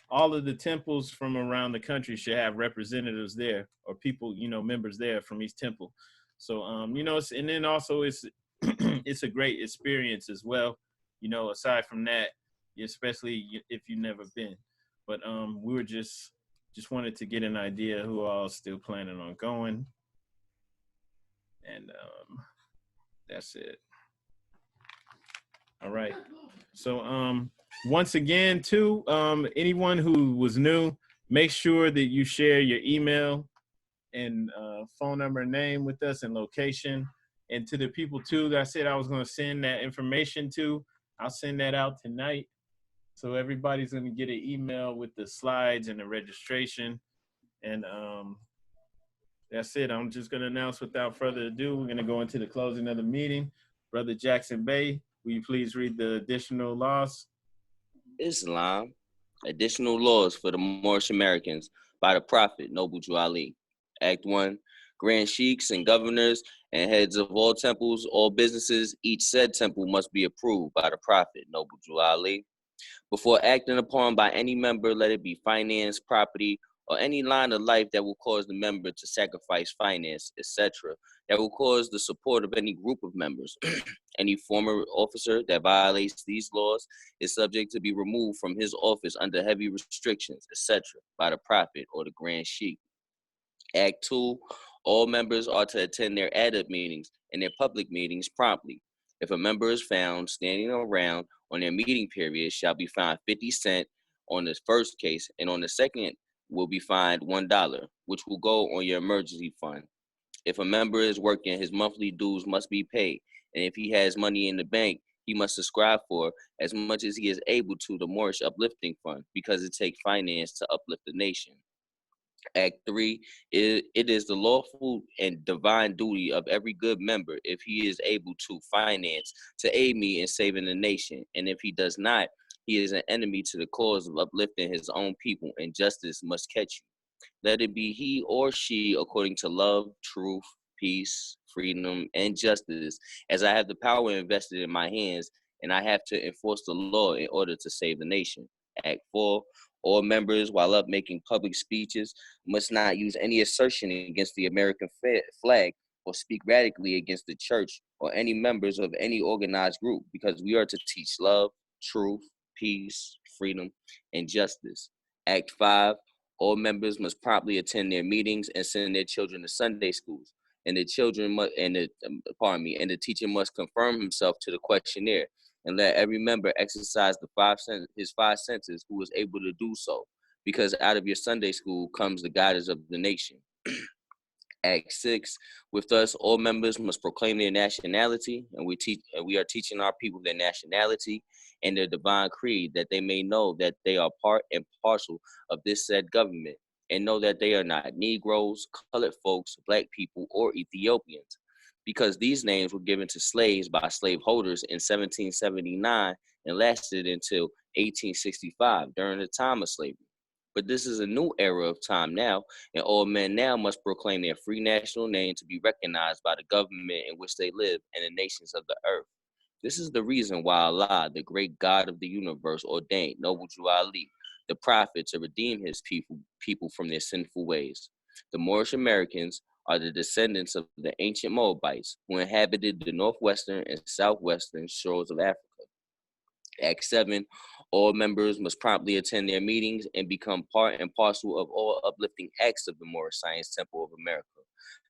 all of the temples from around the country should have representatives there, or people, you know, members there from each temple. So, you know, and then also it's it's a great experience as well, you know, aside from that, especially if you've never been. But we were just wanted to get an idea who all still planning on going, and that's it. All right. So once again, too, anyone who was new, make sure that you share your email and phone number and name with us and location. And to the people too that I said I was going to send that information to, I'll send that out tonight. So everybody's going to get an email with the slides and the registration. And that's it. I'm just going to announce without further ado, we're going to go into the closing of the meeting. Brother Jackson Bey, will you please read the additional laws? Islam, additional laws for the Moorish Americans by the Prophet Noble Jew Ali. Act 1, grand sheikhs and governors and heads of all temples, all businesses, each said temple must be approved by the Prophet Noble Jew Ali. Before acting upon by any member, let it be finance, property, or any line of life that will cause the member to sacrifice finance, etc., that will cause the support of any group of members. Any former officer that violates these laws is subject to be removed from his office under heavy restrictions, etc., by the Prophet or the Grand Sheikh. Act 2, all members are to attend their adab meetings and their public meetings promptly. If a member is found standing around on their meeting period, shall be fined 50 cents on the first case, and on the second will be fined $1, which will go on your emergency fund. If a member is working, his monthly dues must be paid, and if he has money in the bank, he must subscribe for as much as he is able to the Moorish Uplifting Fund, because it takes finance to uplift the nation. Act 3, it is the lawful and divine duty of every good member, if he is able to finance, to aid me in saving the nation. And if he does not, he is an enemy to the cause of uplifting his own people, and justice must catch you. Let it be he or she according to love, truth, peace, freedom, and justice, as I have the power invested in my hands, and I have to enforce the law in order to save the nation. Act 4, all members, while up making public speeches, must not use any assertion against the American flag or speak radically against the church or any members of any organized group, because we are to teach love, truth, peace, freedom, and justice. Act 5, all members must promptly attend their meetings and send their children to Sunday schools. And the children must, and the teacher must confirm himself to the questionnaire, and let every member exercise his five senses who is able to do so, because out of your Sunday school comes the guidance of the nation. Act 6, with us, all members must proclaim their nationality, and we are teaching our people their nationality and their divine creed, that they may know that they are part and parcel of this said government, and know that they are not Negroes, colored folks, black people, or Ethiopians, because these names were given to slaves by slaveholders in 1779 and lasted until 1865 during the time of slavery. But this is a new era of time now, and all men now must proclaim their free national name to be recognized by the government in which they live and the nations of the earth. This is the reason why Allah, the great God of the universe, ordained Noble Jew Ali, the prophet, to redeem his people from their sinful ways. The Moorish Americans are the descendants of the ancient Moabites who inhabited the northwestern and southwestern shores of Africa. Act 7, all members must promptly attend their meetings and become part and parcel of all uplifting acts of the Moorish Science Temple of America.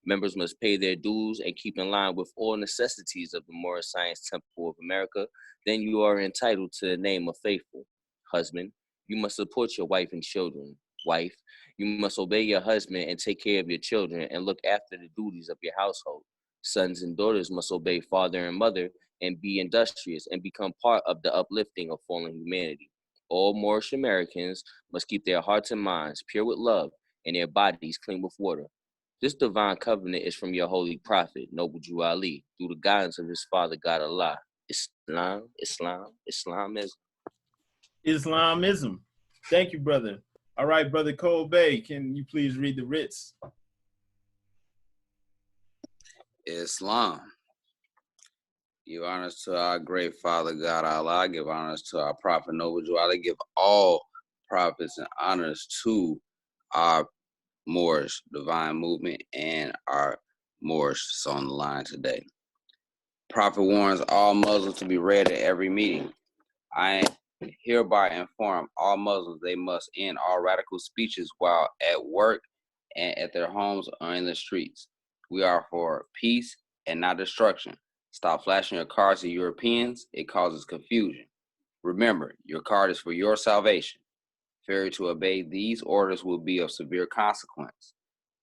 Members must pay their dues and keep in line with all necessities of the Moorish Science Temple of America. Then you are entitled to the name of faithful. Husband, you must support your wife and children. Wife, you must obey your husband and take care of your children and look after the duties of your household. Sons and daughters must obey father and mother and be industrious and become part of the uplifting of fallen humanity. All Moorish Americans must keep their hearts and minds pure with love and their bodies clean with water. This divine covenant is from your holy prophet, Noble Jew Ali, through the guidance of his father, God Allah. Islam, Islam, Islamism. Islamism. Thank you, brother. All right, brother Cole Bay, can you please read the writs? Islam. Give honors to our great Father God Allah. Give honors to our Prophet Noble Jew Ali. Give all prophets and honors to our Moorish divine movement and our Moorish on the line today. Prophet warns all Muslims to be read at every meeting. I hereby inform all Muslims they must end all radical speeches while at work and at their homes or in the streets. We are for peace and not destruction. Stop flashing your cards to Europeans. It causes confusion. Remember, your card is for your salvation. Failure to obey these orders will be of severe consequence.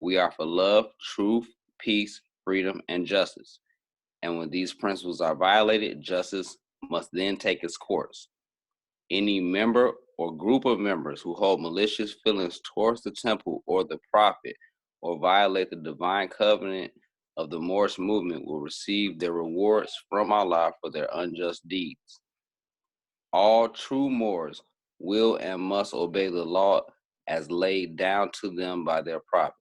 We are for love, truth, peace, freedom, and justice. And when these principles are violated, justice must then take its course. Any member or group of members who hold malicious feelings towards the temple or the prophet or violate the divine covenant of the Moorish movement will receive their rewards from Allah for their unjust deeds. All true Moors will and must obey the law as laid down to them by their prophet.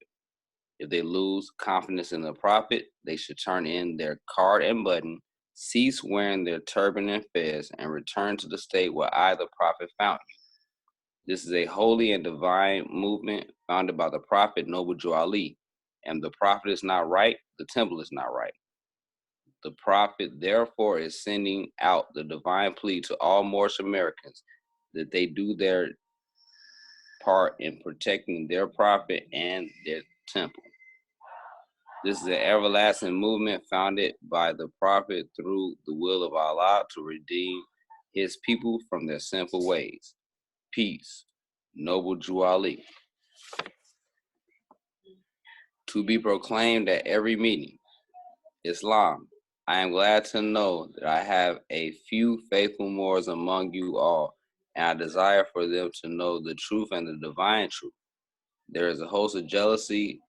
If they lose confidence in the prophet, they should turn in their card and button, cease wearing their turban and fez, and return to the state where I, the prophet, found you. This is a holy and divine movement founded by the prophet Noble Jew Ali. And the prophet is not right, the temple is not right. The prophet, therefore, is sending out the divine plea to all Moorish Americans that they do their part in protecting their prophet and their temple. This is an everlasting movement founded by the prophet through the will of Allah to redeem his people from their sinful ways. Peace. Noble Jew Ali. To be proclaimed at every meeting. Islam. I am glad to know that I have a few faithful Moors among you all, and I desire for them to know the truth and the divine truth. There is a host of jealousy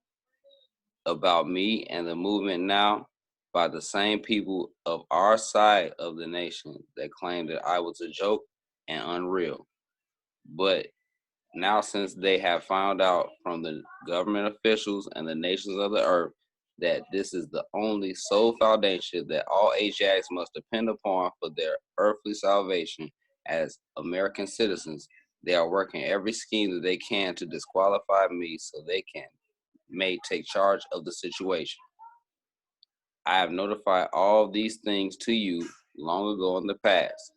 about me and the movement now by the same people of our side of the nation that claim that I was a joke and unreal. But now, since they have found out from the government officials and the nations of the earth that this is the only sole foundation that all Asiatics must depend upon for their earthly salvation as American citizens, they are working every scheme that they can to disqualify me so they may take charge of the situation. I have notified all of these things to you long ago in the past.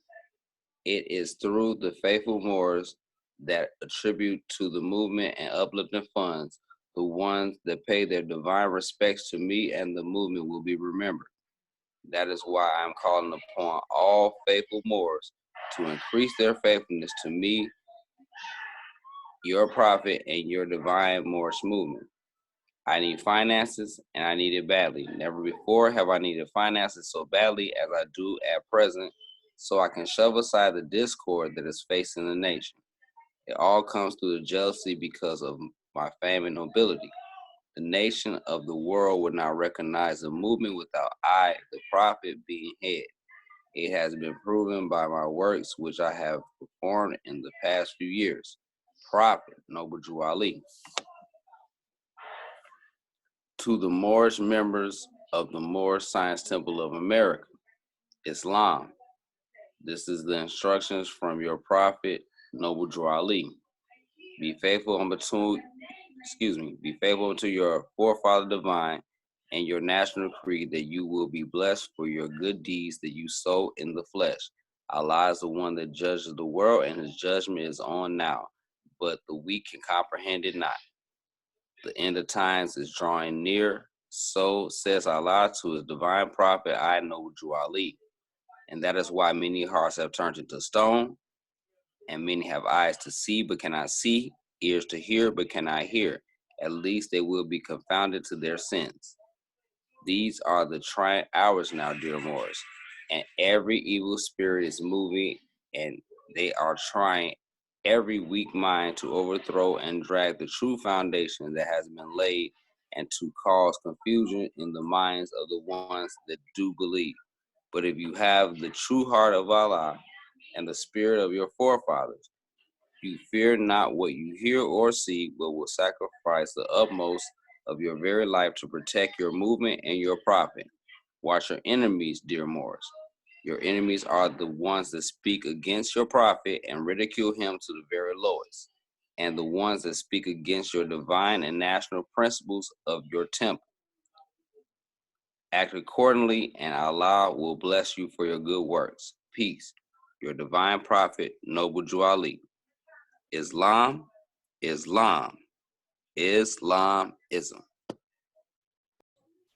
It is through the faithful Moors that attribute to the movement and uplifting funds, the ones that pay their divine respects to me and the movement will be remembered. That is why I am calling upon all faithful Moors to increase their faithfulness to me, your prophet, and your divine Moorish movement. I need finances, and I need it badly. Never before have I needed finances so badly as I do at present, so I can shove aside the discord that is facing the nation. It all comes through the jealousy because of my fame and nobility. The nation of the world would not recognize the movement without I, the prophet, being head. It has been proven by my works which I have performed in the past few years. Prophet, Noble Jew Ali. To the Moorish members of the Moorish Science Temple of America, Islam. This is the instructions from your prophet, Noble Jew Ali. Be faithful unto your forefather divine and your national creed that you will be blessed for your good deeds that you sow in the flesh. Allah is the one that judges the world, and his judgment is on now, but the weak can comprehend it not. The end of times is drawing near, so says Allah to his divine prophet, I know Jew Ali. And that is why many hearts have turned into stone, and many have eyes to see but cannot see, ears to hear but cannot hear. At least they will be confounded to their sins. These are the trying hours now, dear Moors, and every evil spirit is moving, and they are trying every weak mind to overthrow and drag the true foundation that has been laid and to cause confusion in the minds of the ones that do believe. But if you have the true heart of Allah and the spirit of your forefathers, you fear not what you hear or see, but will sacrifice the utmost of your very life to protect your movement and your prophet. Watch your enemies, dear Moors. Your enemies are the ones that speak against your prophet and ridicule him to the very lowest, and the ones that speak against your divine and national principles of your temple. Act accordingly, and Allah will bless you for your good works. Peace. Your divine prophet, Noble Jew Ali. Islam, Islam, Islamism.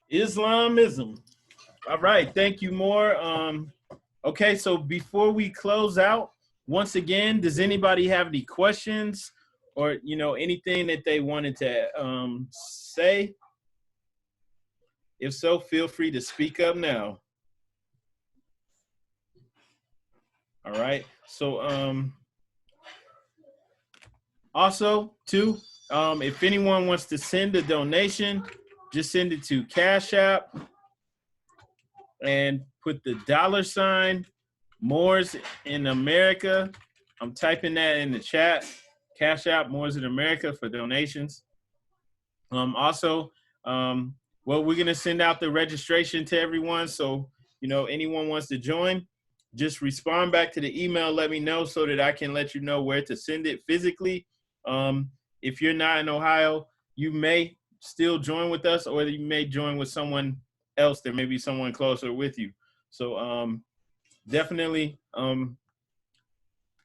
Islamism. All right, thank you, more. Okay, so before we close out, once again, does anybody have any questions or anything that they wanted to say? If so, feel free to speak up now. All right. So also too, if anyone wants to send a donation, just send it to Cash App and put the $ Moors in America. I'm typing that in the chat. Cash App Moors in America for donations. Also, well, we're gonna send out the registration to everyone. So anyone wants to join, just respond back to the email. Let me know so that I can let you know where to send it physically. If you're not in Ohio, you may still join with us, or you may join with someone else. There may be someone closer with you. So definitely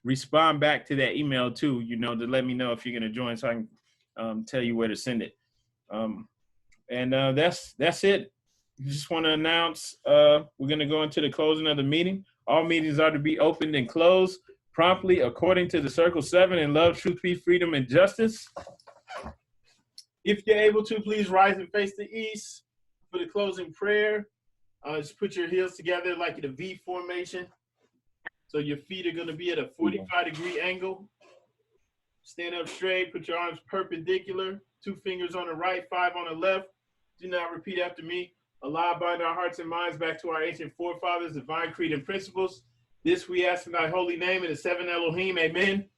respond back to that email too, to let me know if you're gonna join, so I can tell you where to send it. And that's it. Just want to announce we're gonna go into the closing of the meeting. All meetings are to be opened and closed promptly according to the Circle 7 in love, truth, peace, freedom, and justice. If you're able to, please rise and face the east for the closing prayer. Just put your heels together like in a V formation. So your feet are going to be at a 45-degree angle. Stand up straight, put your arms perpendicular, 2 fingers on the right, 5 on the left. Do not repeat after me. Allah, bind our hearts and minds back to our ancient forefathers, divine creed and principles. This we ask in thy holy name in the 7 Elohim, amen.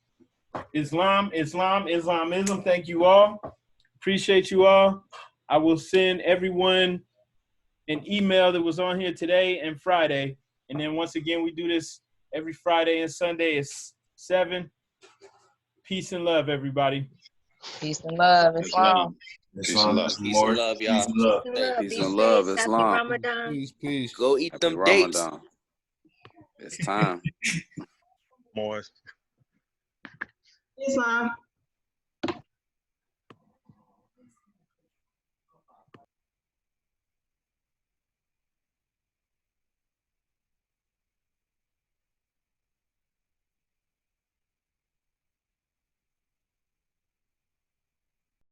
Islam, Islamism, thank you all. Appreciate you all. I will send everyone an email that was on here today and Friday. And then once again, we do this every Friday and Sunday at 7. Peace and love, everybody. Peace and love. Islam. Peace and love. Peace and love, y'all. Peace and love, Happy Islam. Ramadan. Peace. Go eat Happy them dates. Ramadan. It's time. Moors. Islam.